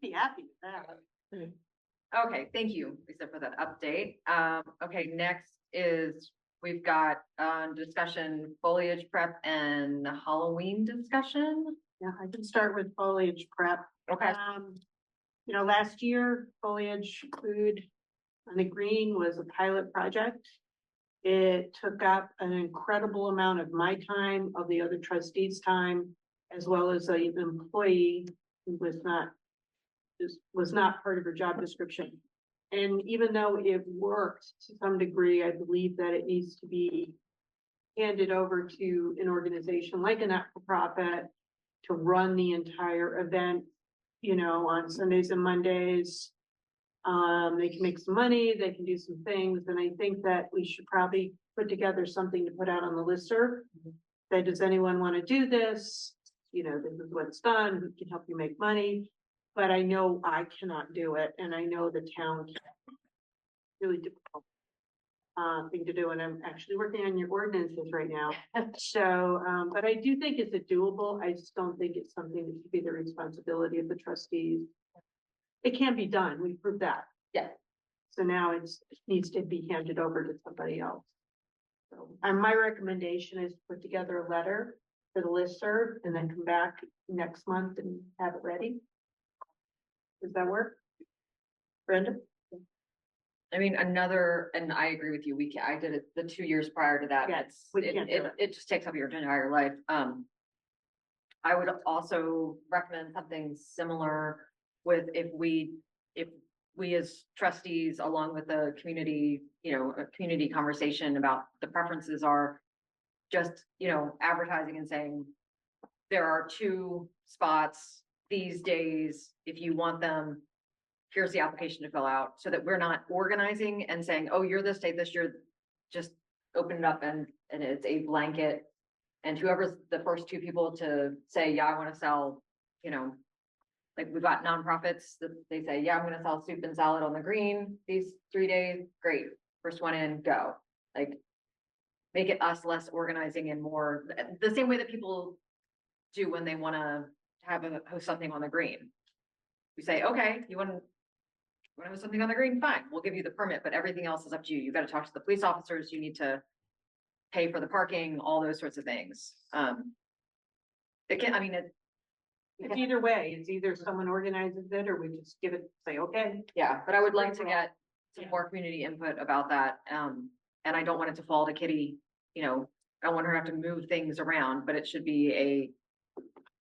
be happy with that. Okay, thank you, Lisa, for that update. Okay, next is, we've got, discussion, foliage prep and Halloween discussion. Yeah, I can start with foliage prep. Okay. You know, last year foliage food on the green was a pilot project. It took up an incredible amount of my time, of the other trustees' time, as well as an employee who was not part of her job description. And even though it worked to some degree, I believe that it needs to be handed over to an organization like a not-for-profit to run the entire event, you know, on Sundays and Mondays. They can make some money, they can do some things, and I think that we should probably put together something to put out on the listserv. That, does anyone want to do this? You know, this is what's done, who can help you make money? But I know I cannot do it, and I know the town can. Really difficult thing to do, and I'm actually working on your ordinances right now. So, but I do think it's a doable. I just don't think it's something that should be the responsibility of the trustees. It can be done. We proved that. Yeah. So now it needs to be handed over to somebody else. So, and my recommendation is put together a letter for the listserv and then come back next month and have it ready. Does that work? Brenda? I mean, and I agree with you, I did it the 2 years prior to that. Yeah, we can't do it. It just takes up your entire life. I would also recommend something similar with if we as trustees, along with the community, you know, a community conversation about the preferences are just, you know, advertising and saying, there are 2 spots these days, if you want them, here's the application to fill out, so that we're not organizing and saying, oh, you're this date, this year, just open it up and it's a blanket. And whoever's the first 2 people to say, yeah, I want to sell, you know, like we've got nonprofits that they say, yeah, I'm going to sell soup and salad on the green these 3 days. Great. First one in, go. Like, make it us less organizing and more the same way that people do when they want to host something on the green. We say, okay, you want to host something on the green? Fine, we'll give you the permit, but everything else is up to you. You got to talk to the police officers. You need to pay for the parking, all those sorts of things. It's either way, it's either someone organizes it or we just give it, say, okay. Yeah, but I would like to get some more community input about that. And I don't want it to fall to Kitty, you know, I don't want her to have to move things around, but it should be a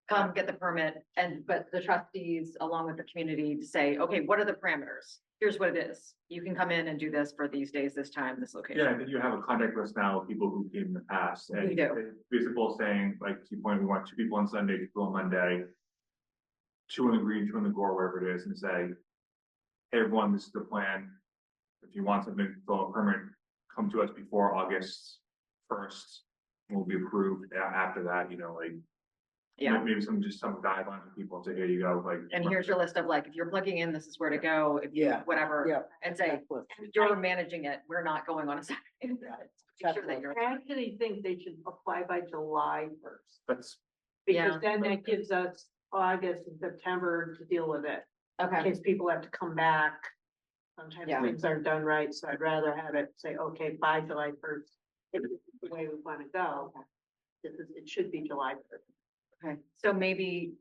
come get the permit but the trustees along with the community to say, okay, what are the parameters? Here's what it is. You can come in and do this for these days, this time, this location. Yeah, I think you have a contact list now of people who came in the past. And We do. it's basically saying, like, to your point, we want 2 people on Sunday, 2 people on Monday, 2 in the green, 2 in the gore, wherever it is, and say, hey, everyone, this is the plan. If you want something, fill a permit, come to us before August 1st. We'll be approved after that, you know, like. Yeah. Maybe some guidelines for people and say, here you go, like. And here's your list of like, if you're plugging in, this is where to go, if you, whatever. Yeah. And say, you're managing it, we're not going on a Saturday. Make sure that you're. I actually think they should apply by July 1st. That's. Yeah. Because then that gives us August and September to deal with it. In Okay, case people have to come back. Sometimes Yeah. things aren't done right, so I'd rather have it say, okay, by July 1st. If it's the way we want to go, it should be July 1st. okay. So maybe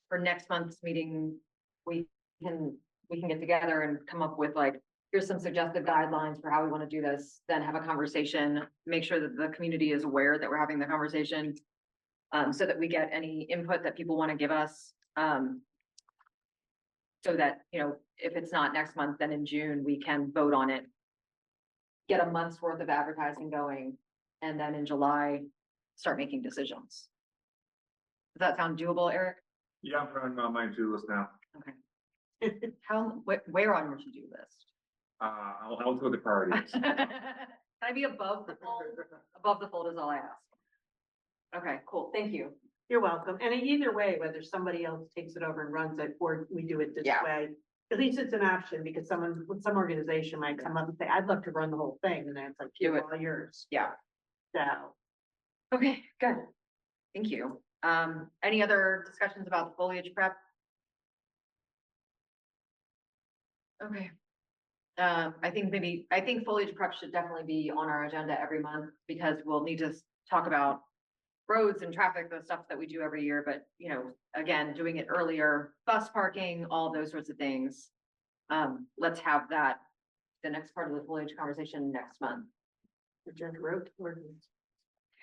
for next month's meeting, we can get together and come up with like, here's some suggested guidelines for how we want to do this, then have a conversation, make sure that the community is aware that we're having the conversation. So that we get any input that people want to give us. So that, you know, if it's not next month, then in June, we can vote on it. Get a month's worth of advertising going, and then in July, start making decisions. Does that sound doable, Eric? Yeah, I'm running on my to-do list now. Okay. Where on your to-do list? I'll go with the priorities. Can I be above the fold? Above the fold is all I ask. Okay, cool. Thank you. You're welcome. And either way, whether somebody else takes it over and runs it, or we do it this Yeah. way, at least it's an option, because some organization might come up and say, I'd love to run the whole thing, and then it's like, Do it. all yours. Yeah. So, Okay, good. Thank you. Any other discussions about the foliage prep? Okay. I think foliage prep should definitely be on our agenda every month, because we'll need to talk about roads and traffic, the stuff that we do every year, but you know, again, doing it earlier, bus parking, all those sorts of things. Let's have that, the next part of the foliage conversation next month. agenda road ordinance.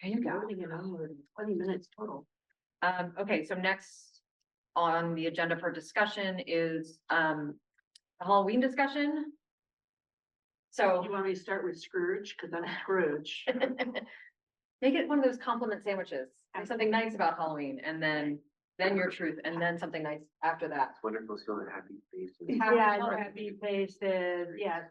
There you go. Loading and unloading, 20 minutes total. Okay, so next on the agenda for discussion is, the Halloween discussion. So. You want me to start with Scrooge? Cause I'm Scrooge. Make it one of those compliment sandwiches. Have something nice about Halloween, and then your truth, and then something nice after that. It's wonderful, so the happy faces. Yeah, happy faces, yes.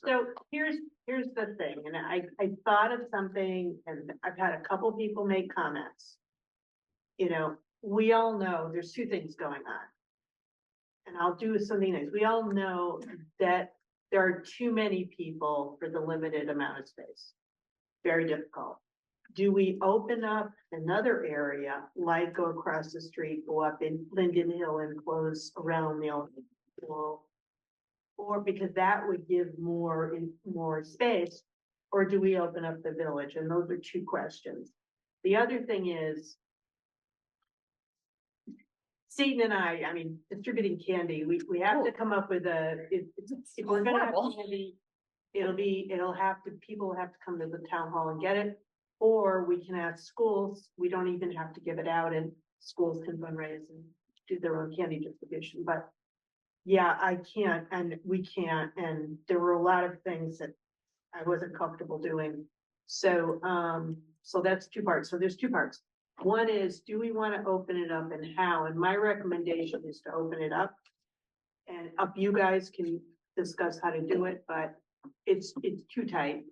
So here's the thing, and I thought of something, and I've had a couple people make comments. You know, we all know there's 2 things going on. And I'll do something nice. We all know that there are too many people for the limited amount of space. Very difficult. Do we open up another area, like go across the street, go up in Linden Hill and close around the old school? Or because that would give more space, or do we open up the village? And those are 2 questions. The other thing is, Seton and I mean, distributing candy, we have to come up with if we're gonna have candy, people have to come to the town hall and get it. Or we can ask schools, we don't even have to give it out, and schools can fundraise and do their own candy distribution, but. Yeah, I can't, and we can't, and there were a lot of things that I wasn't comfortable doing. So, so that's 2 parts, so there's 2 parts. One is, do we want to open it up, and how? And my recommendation is to open it up. And you guys can discuss how to do it, but it's too tight.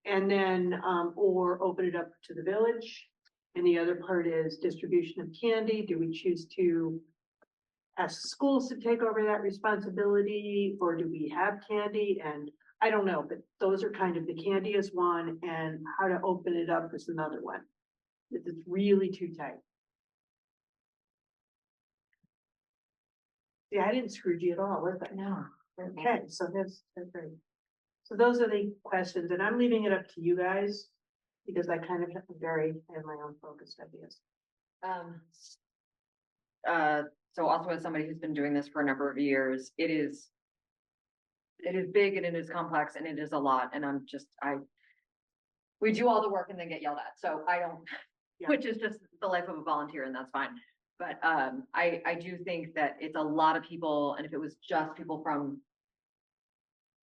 And then, or open it up to the village. And the other part is distribution of candy. Do we choose to ask schools to take over that responsibility, or do we have candy? And I don't know, but those are kind of, the candy is one, and how to open it up is another one. It's really too tight. Yeah, I didn't screw you at all, was I? No. Okay, so that's great. So those are the questions, and I'm leaving it up to you guys, because I kind of have my own focused ideas. so also as somebody who's been doing this for a number of years, it is big and it is complex and it is a lot. And we do all the work and then get yelled at. So I don't, which is just the life of a volunteer and that's fine. But I do think that it's a lot of people. And if it was just people from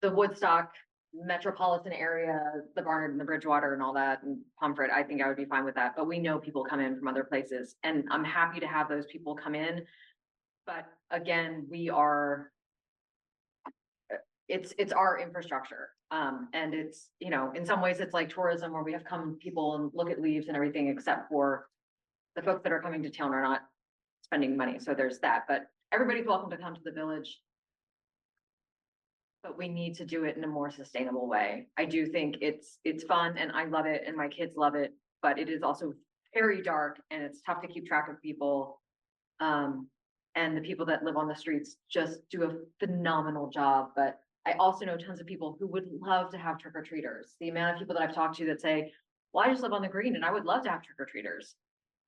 the Woodstock metropolitan area, the Barnard and the Bridgewater and all that, and Pomfret, I think I would be fine with that. But we know people come in from other places and I'm happy to have those people come in. But again, it's our infrastructure. And it's, you know, in some ways it's like tourism where we have come people and look at leaves and everything, except for the folks that are coming to town are not spending money. So there's that, but everybody's welcome to come to the village. But we need to do it in a more sustainable way. I do think it's fun and I love it and my kids love it, but it is also very dark and it's tough to keep track of people. And the people that live on the streets just do a phenomenal job. But I also know tons of people who would love to have trick-or-treaters. The amount of people that I've talked to that say, well, I just live on the green and I would love to have trick-or-treaters.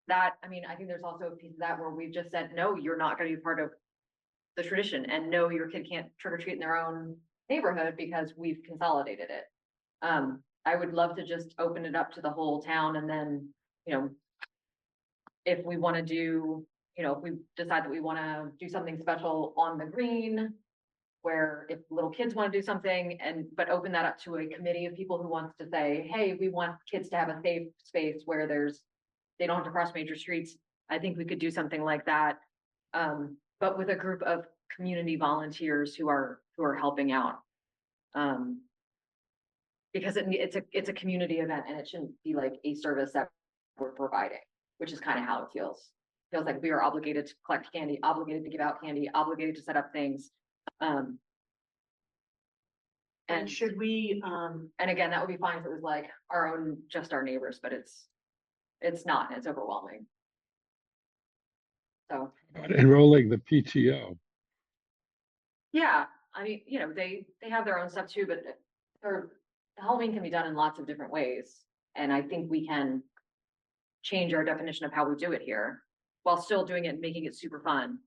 That, I mean, I think there's also a piece of that where we've just said, no, you're not going to be part of the tradition, and no, your kid can't trick-or-treat in their own neighborhood because we've consolidated it. I would love to just open it up to the whole town, and then, you know, if we want to do, you know, if we decide that we want to do something special on the green, where if little kids want to do something, but open that up to a committee of people who wants to say, hey, we want kids to have a safe space where they don't have to cross major streets. I think we could do something like that. But with a group of community volunteers who are helping out. Because it's a community event and it shouldn't be like a service that we're providing, which is kind of how it feels. Feels like we are obligated to collect candy, obligated to give out candy, obligated to set up things. And should we, and again, that would be fine if it was like just our neighbors, but it's not, it's overwhelming. So. Enrolling the PTO. Yeah, I mean, you know, they have their own stuff too, but Halloween can be done in lots of different ways. And I think we can change our definition of how we do it here while still doing it and making it super fun.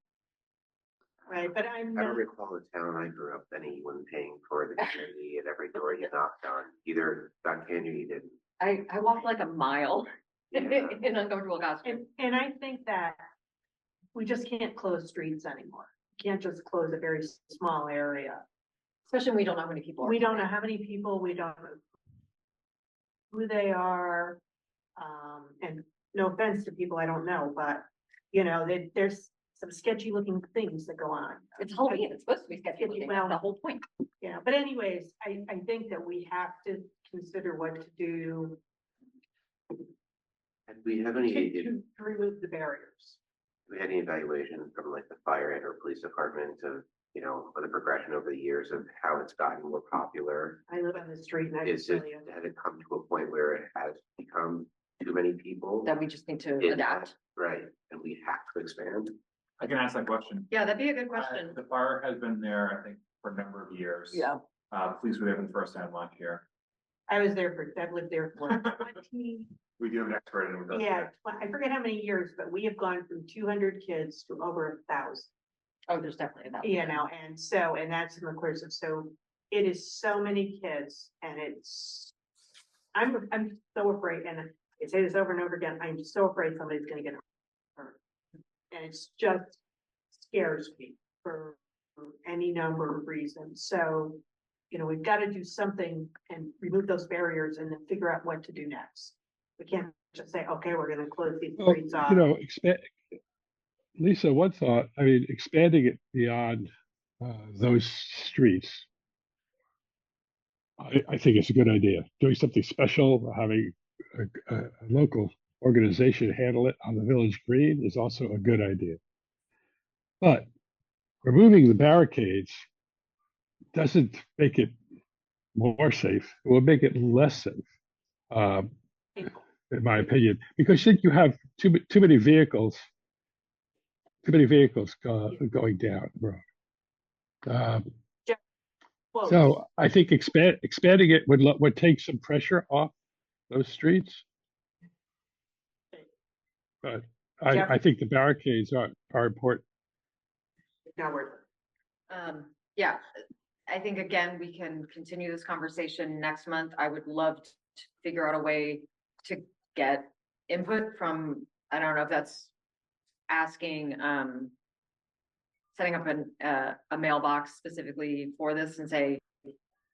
Right, but I don't recall the town I grew up anyone paying for the candy at every door you knocked on. Either got candy or you didn't. I walked like a mile in uncomfortable costume. And I think that we just can't close streets anymore. Can't just close a very small area. Especially when we don't know how many people are. We don't know how many people, we don't know who they are. And no offense to people I don't know, but you know, there's some sketchy looking things that go on. It's Halloween, it's supposed to be sketchy looking, well, the whole point. Yeah, but anyways, I think that we have to consider what to do And we have any, to remove the barriers. we had any evaluation from like the fire and or police department of, you know, the progression over the years of how it's gotten more popular? I live on the street and I can Has tell you. it come to a point where it has become too many people? That we just need to adapt. Right, and we have to expand? I can ask that question. Yeah, that'd be a good question. The fire has been there, I think, for a number of years. Yeah. Police were there for the first time last year. I've lived there for 20, We do have an expert in with us. yeah, I forget how many years, but we have gone from 200 kids to over 1,000. Oh, there's definitely that. You know, and that's in the course of, so it is so many kids and I'm so afraid, and I say this over and over again, I'm so afraid somebody's gonna get hurt. And it's just scares me for any number of reasons. So, you know, we've got to do something and remove those barriers and then figure out what to do next. We can't just say, okay, we're gonna close these Well, streets off. you know, Lisa, one thought, I mean, expanding it beyond those streets, I think it's a good idea. Doing something special, having a local organization handle it on the village green is also a good idea. But removing the barricades doesn't make it more safe. It will make it less safe, in my opinion, because then you have too many vehicles going down the road. So I think expanding it would take some pressure off those streets. But I think the barricades are important. Now we're, Yeah, I think again, we can continue this conversation next month. I would love to figure out a way to get input from, I don't know if that's asking, setting up a mailbox specifically for this and say,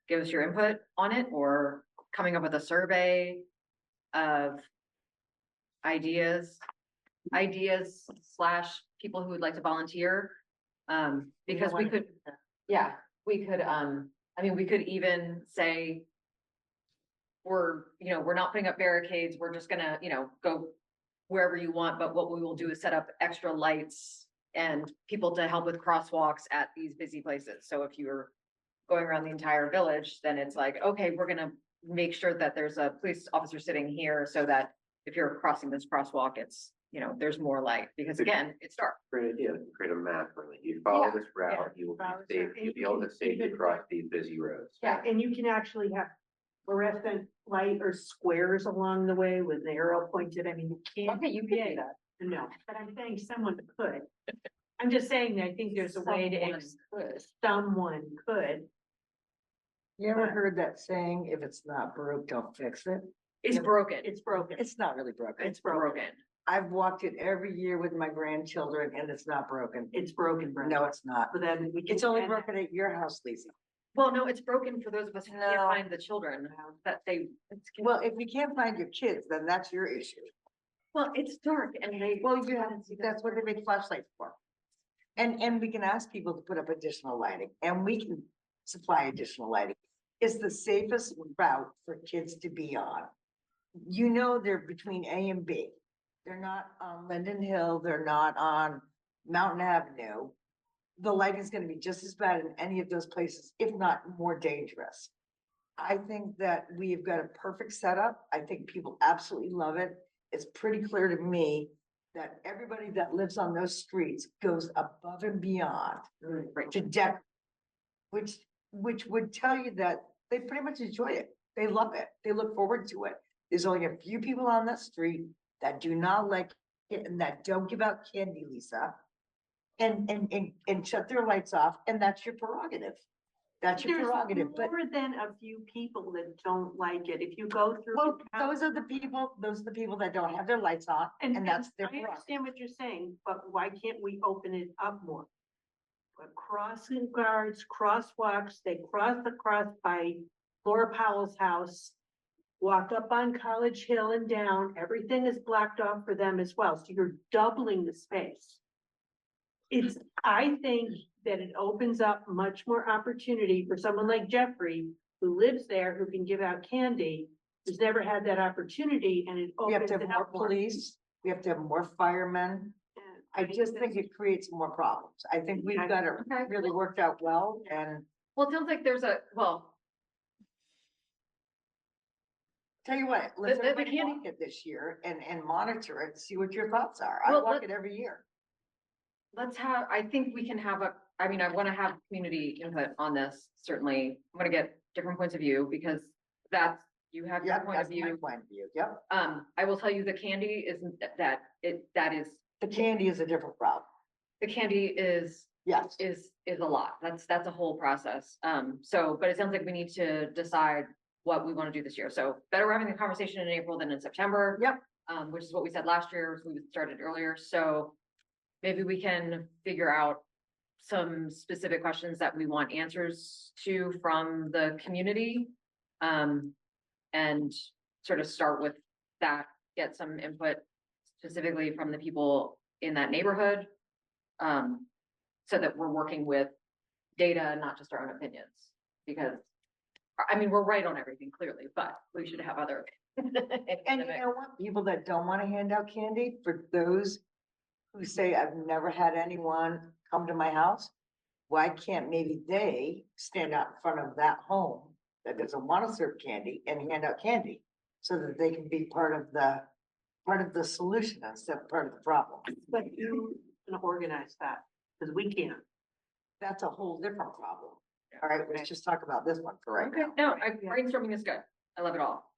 give us your input on it, or coming up with a survey of ideas / people who would like to volunteer. Because we could, yeah, we could, I mean, we could even say, we're not putting up barricades, we're just gonna, go wherever you want, but what we will do is set up extra lights and people to help with crosswalks at these busy places. So if you're going around the entire village, then it's like, okay, we're gonna make sure that there's a police officer sitting here so that if you're crossing this crosswalk, it's, there's more light, because again, it's dark. Great idea, create a map where like you follow this route, you will be safe, you'll be able to safely cross these busy roads. yeah, and you can actually have fluorescent light or squares along the way with the arrow pointed. I mean, you can't. Okay, you could do that. No, but I'm saying someone could. I'm just saying that I think there's a way to, someone could. You ever heard that saying, if it's not broke, don't fix it? It's broken. It's broken. It's not really broken. It's broken. I've walked it every year with my grandchildren and it's not broken. It's broken, Brenda. No, it's not. So then we can. It's only broken at your house, Lisa. Well, no, it's broken for those of us who can't No. find the children that they, Well, if you can't find your kids, then that's your issue. well, it's dark and they. Well, that's what they make flashlights for. And we can ask people to put up additional lighting and we can supply additional lighting. It's the safest route for kids to be on. They're between A and B. They're not on Linden Hill, they're not on Mountain Avenue. The lighting is gonna be just as bad in any of those places, if not more dangerous. I think that we've got a perfect setup. I think people absolutely love it. It's pretty clear to me that everybody that lives on those streets goes above and beyond to deck, which would tell you that they pretty much enjoy it. They love it. They look forward to it. There's only a few people on that street that do not like it and that don't give out candy, Lisa. And shut their lights off, and that's your prerogative. That's your There's prerogative, but more than a few people that don't like it. If you go through. well, those are the people that don't have their lights on, and that's their I prerogative. understand what you're saying, but why can't we open it up more? But crossing guards, crosswalks, they cross by Laura Powell's house, walk up on College Hill and down, everything is blocked off for them as well, so you're doubling the space. I think that it opens up much more opportunity for someone like Jeffrey, who lives there, who can give out candy, who's never had that opportunity, and it We have opens to have it more up more. police, we have to have more firemen. I just think it creates more problems. I think we've got it Okay. really worked out well, and Well, it sounds like there's tell you what, let's the everybody candy- walk it this year and monitor it, see what your thoughts are. I Well, walk it every year. I think we can have I want to have community input on this, certainly. I'm gonna get different points of view, because you have your Yep, point of that's my view. point of view, yep. I will tell you, the candy isn't that is, The candy is a different problem. the candy is Yes. is a lot. That's a whole process. But it sounds like we need to decide what we want to do this year. So better we're having the conversation in April than in September. Yep. Which is what we said last year, so we started earlier. So maybe we can figure out some specific questions that we want answers to from the community. And sort of start with that, get some input specifically from the people in that neighborhood. So that we're working with data, not just our own opinions, because we're right on everything clearly, but we should have other. And you know what? People that don't want to hand out candy, for those who say, I've never had anyone come to my house, why can't maybe they stand out in front of that home that doesn't want to serve candy and hand out candy, so that they can be part of the solution instead of part of the problem? But who's gonna organize that? Because we can't. That's a whole different problem. All right, let's just talk about this one for right Okay, now. no, brainstorming is good. I love it all.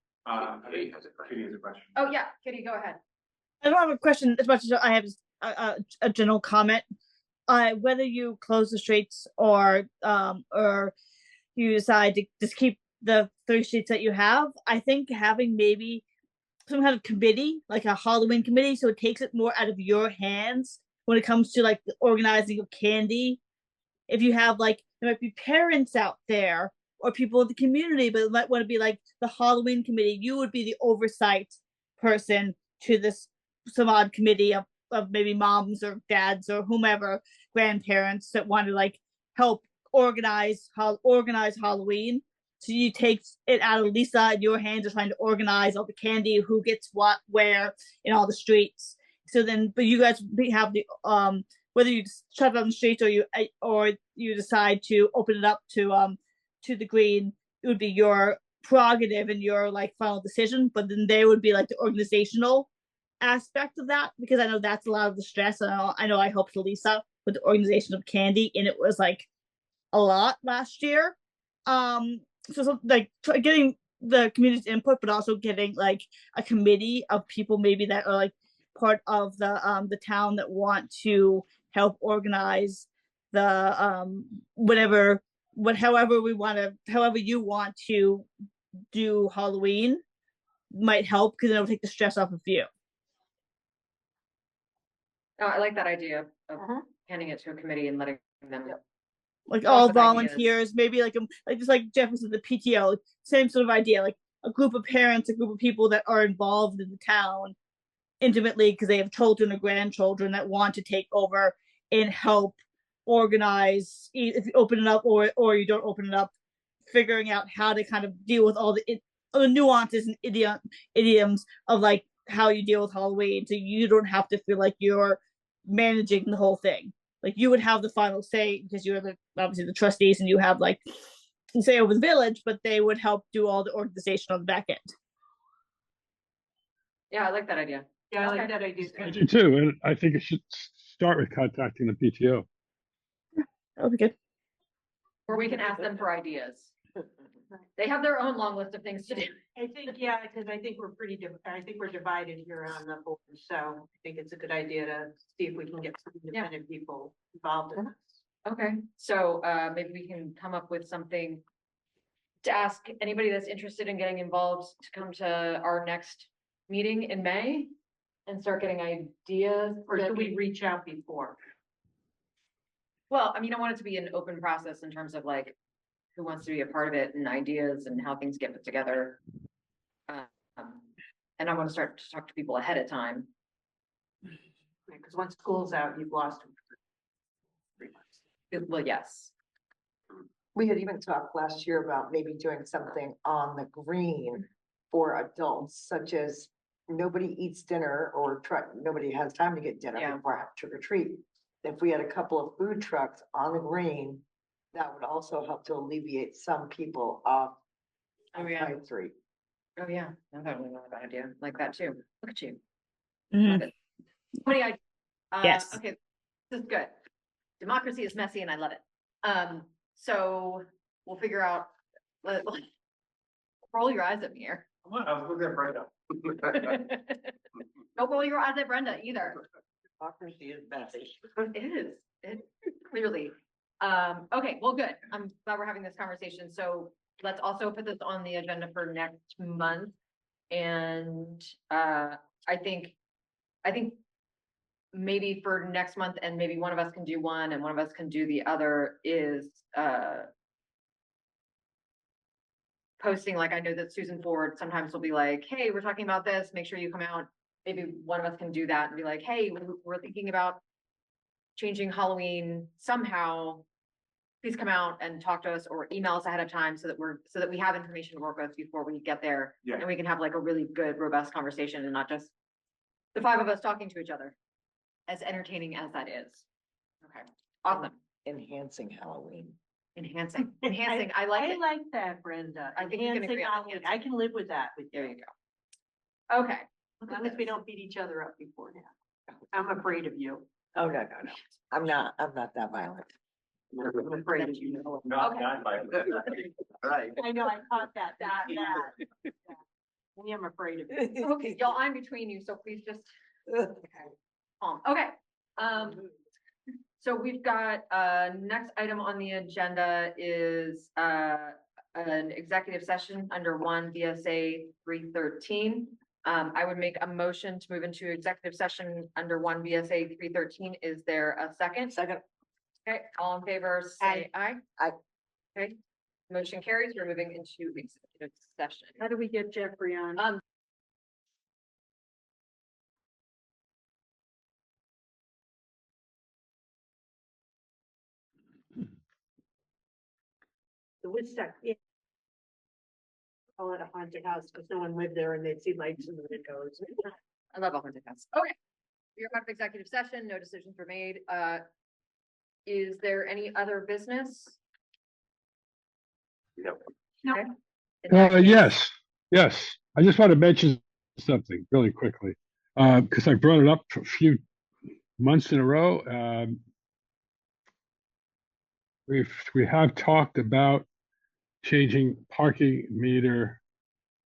Kitty has a question. Oh, yeah, Kitty, go ahead. I don't have a question as much as I have a general comment. Whether you close the streets or you decide to just keep the 3 streets that you have, I think having maybe some kind of committee, like a Halloween committee, so it takes it more out of your hands when it comes to like the organizing of candy. If you have like, there might be parents out there or people in the community, but it might want to be like the Halloween committee. You would be the oversight person to this some odd committee of maybe moms or dads or whomever, grandparents that want to like help organize Halloween. So you take it out of Lisa and your hands of trying to organize all the candy, who gets what, where, in all the streets. So then, but you guys have the whether you shut it on the streets or you decide to open it up to the green, it would be your prerogative and your like final decision. But then there would be like the organizational aspect of that, because I know that's a lot of the stress. I know I helped Lisa with the organization of candy, and it was like a lot last year. So like getting the community's input, but also getting like a committee of people maybe that are like part of the town that want to help organize the however you want to do Halloween might help, because it'll take the stress off of you. Oh, I like that idea of handing it to a committee and letting them. Like come up all with volunteers, ideas. maybe like just like Jefferson, the PTO, same sort of idea, like a group of parents, a group of people that are involved in the town intimately because they have children or grandchildren that want to take over and help organize, if you open it up or you don't open it up, figuring out how to kind of deal with all the nuances and idioms of like how you deal with Halloween, so you don't have to feel like you're managing the whole thing. Like you would have the final say because you're obviously the trustees and you have like say over the village, but they would help do all the organization on the back end. Yeah, I like that idea. Yeah, I like that idea. I do too, and I think it should start with contacting the PTO. That'll be good. Or we can ask them for ideas. They have their own long list of things to do. I think, yeah, because I think I think we're divided here on the board, so I think it's a good idea to see if we can get some independent people involved in this. Okay, so maybe we can come up with something to ask anybody that's interested in getting involved to come to our next meeting in May and start getting ideas. Or should we reach out before? Well, I mean, I want it to be an open process in terms of like who wants to be a part of it and ideas and how things get put together. And I want to start to talk to people ahead of time. Because once school's out, you've lost them for 3 months. Well, yes. We had even talked last year about maybe doing something on the green for adults, such as nobody eats dinner or nobody has time to get dinner before trick or treat. If we had a couple of food trucks on the green, that would also help to alleviate some people off. Oh, yeah. High Street. Oh, yeah. No, that was not a bad idea. Like that too. Look at you. Mhm. Love it. What do you, Yes. Okay, this is good. Democracy is messy and I love it. So we'll figure out, roll your eyes at me here. I was looking at Brenda. Don't roll your eyes at Brenda either. Democracy is messy. It is, it clearly. Okay, well, good. I'm glad we're having this conversation. So let's also put this on the agenda for next month. And I think maybe for next month, and maybe one of us can do one and one of us can do the other, is posting, like I know that Susan Ford sometimes will be like, hey, we're talking about this, make sure you come out. Maybe one of us can do that and be like, hey, we're thinking about changing Halloween somehow. Please come out and talk to us or email us ahead of time so that we have information to work with before we get there. Yeah. And we can have like a really good, robust conversation and not just the 5 of us talking to each other, as entertaining as that is. Okay, awesome. Enhancing Halloween. Enhancing. I like it. I like that, Brenda. I think we can Enhancing agree on Halloween. enhancing. I can live with that. There you go. Okay. As long as we don't beat each other up beforehand. I'm afraid of you. Oh, no. I'm not that violent. I'm afraid of you. Not Okay. that violent. Right. I know, I caught that. I am afraid of you. Okay, y'all, I'm between you, so please just Okay, so we've got, next item on the agenda is, an executive session under one VSA 313. I would make a motion to move into executive session under one VSA 313. Is there a second? Second. Okay, all in favor, say aye. Aye. Okay, motion carries. We're moving into executive session. How do we get Jeffrey on? The Woodstock. Call it a haunted house because no one lived there and they'd see lights in the windows. I love a haunted house. Okay. We are out of executive session. No decisions were made. Is there any other business? No. Okay. In that case- Yes. I just want to mention something really quickly, because I brought it up for a few months in a row. We have talked about changing parking meter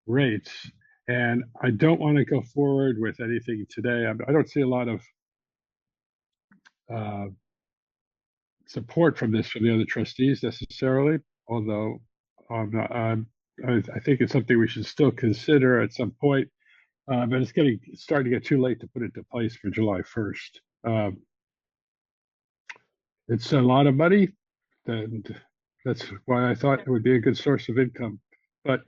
rates, and I don't want to go forward with anything today. I don't see a lot of support from this from the other trustees necessarily, although I think it's something we should still consider at some point. But it's starting to get too late to put it into place for July 1st. It's a lot of money, and that's why I thought it would be a good source of income. But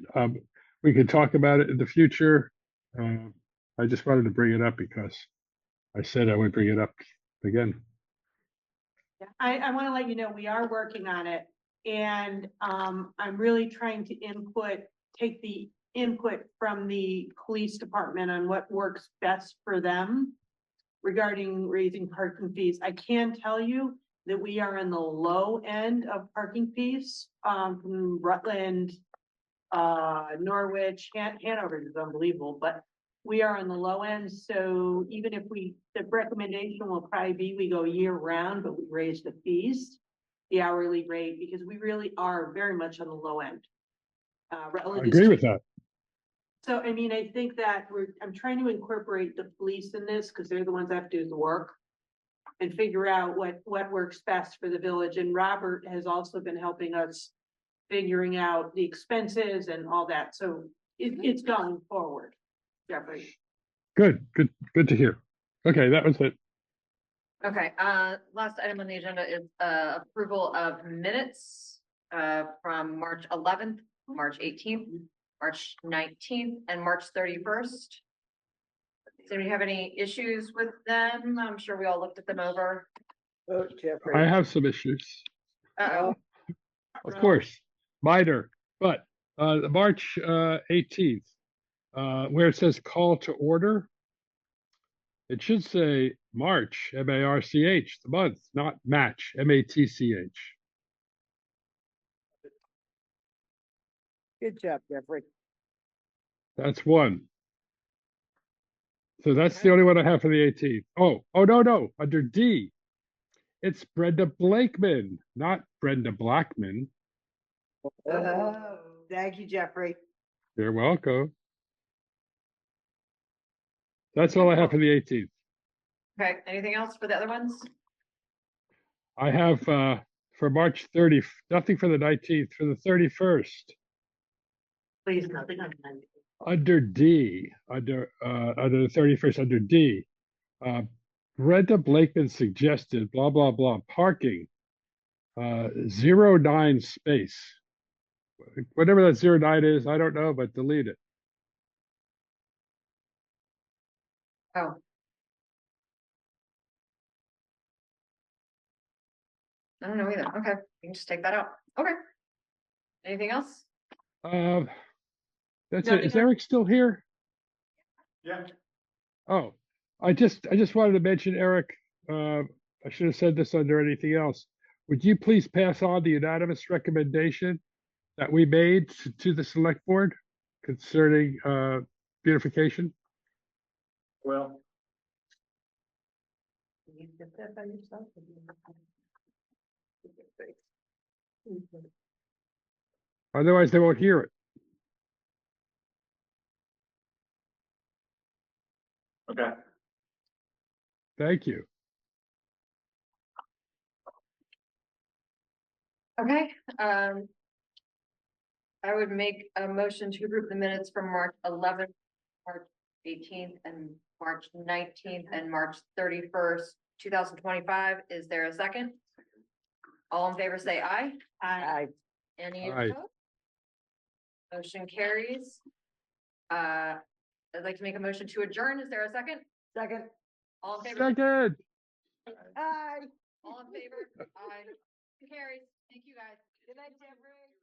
we can talk about it in the future. I just wanted to bring it up because I said I would bring it up again. I want to let you know, we are working on it. And I'm really trying to take the input from the police department on what works best for them regarding raising parking fees. I can tell you that we are in the low end of parking fees, from Rutland, Norwich, Hanover is unbelievable, but we are on the low end. So even if the recommendation will probably be, we go year round, but we raise the fees, the hourly rate, because we really are very much on the low end. I Rutland agree is with that. So, I mean, I think that I'm trying to incorporate the police in this because they're the ones that have to do the work and figure out what works best for the village. And Robert has also been helping us figuring out the expenses and all that. So it's going forward, Jeffrey. Good to hear. Okay, that was it. Okay, last item on the agenda is approval of minutes from March 11th, March 18th, March 19th, and March 31st. Does anybody have any issues with them? I'm sure we all looked at them over. Oh, Jeffrey. I have some issues, Uh-oh. of course, minor, but the March 18th, where it says call to order, it should say March, M-A-R-C-H, the month, not match, M-A-T-C-H. Good job, Jeffrey. That's one. So that's the only one I have for the 18th. Oh, no, under D. It's Brenda Blakeman, not Brenda Blackman. Oh, thank you, Jeffrey. You're welcome. That's all I have for the 18th. Okay, anything else for the other ones? I have for March 30, nothing for the 19th, for the 31st. Please, nothing on that. Under D, under the 31st, under D, Brenda Blakeman suggested blah blah blah parking, 09 space. Whatever that 09 is, I don't know, but delete it. Oh. I don't know either. Okay, you can just take that out. Okay. Anything else? That's Nothing it. Is else? Eric still here? Yeah. Oh, I just wanted to mention, Eric, I should have said this under anything else. Would you please pass on the unanimous recommendation that we made to the select board concerning beautification? Well, You get that by yourself? Otherwise, they won't hear it. okay. Thank you. Okay, I would make a motion to approve the minutes from March 11th, March 18th, and March 19th, and March 31st, 2025. Is there a second? All in favor, say aye. I, Any Aye. opposed? Motion carries. I'd like to make a motion to adjourn. Is there a second? second, All in favor? Second. aye. All in favor? Aye. Carries. Thank you, guys. Good night, Jeffrey.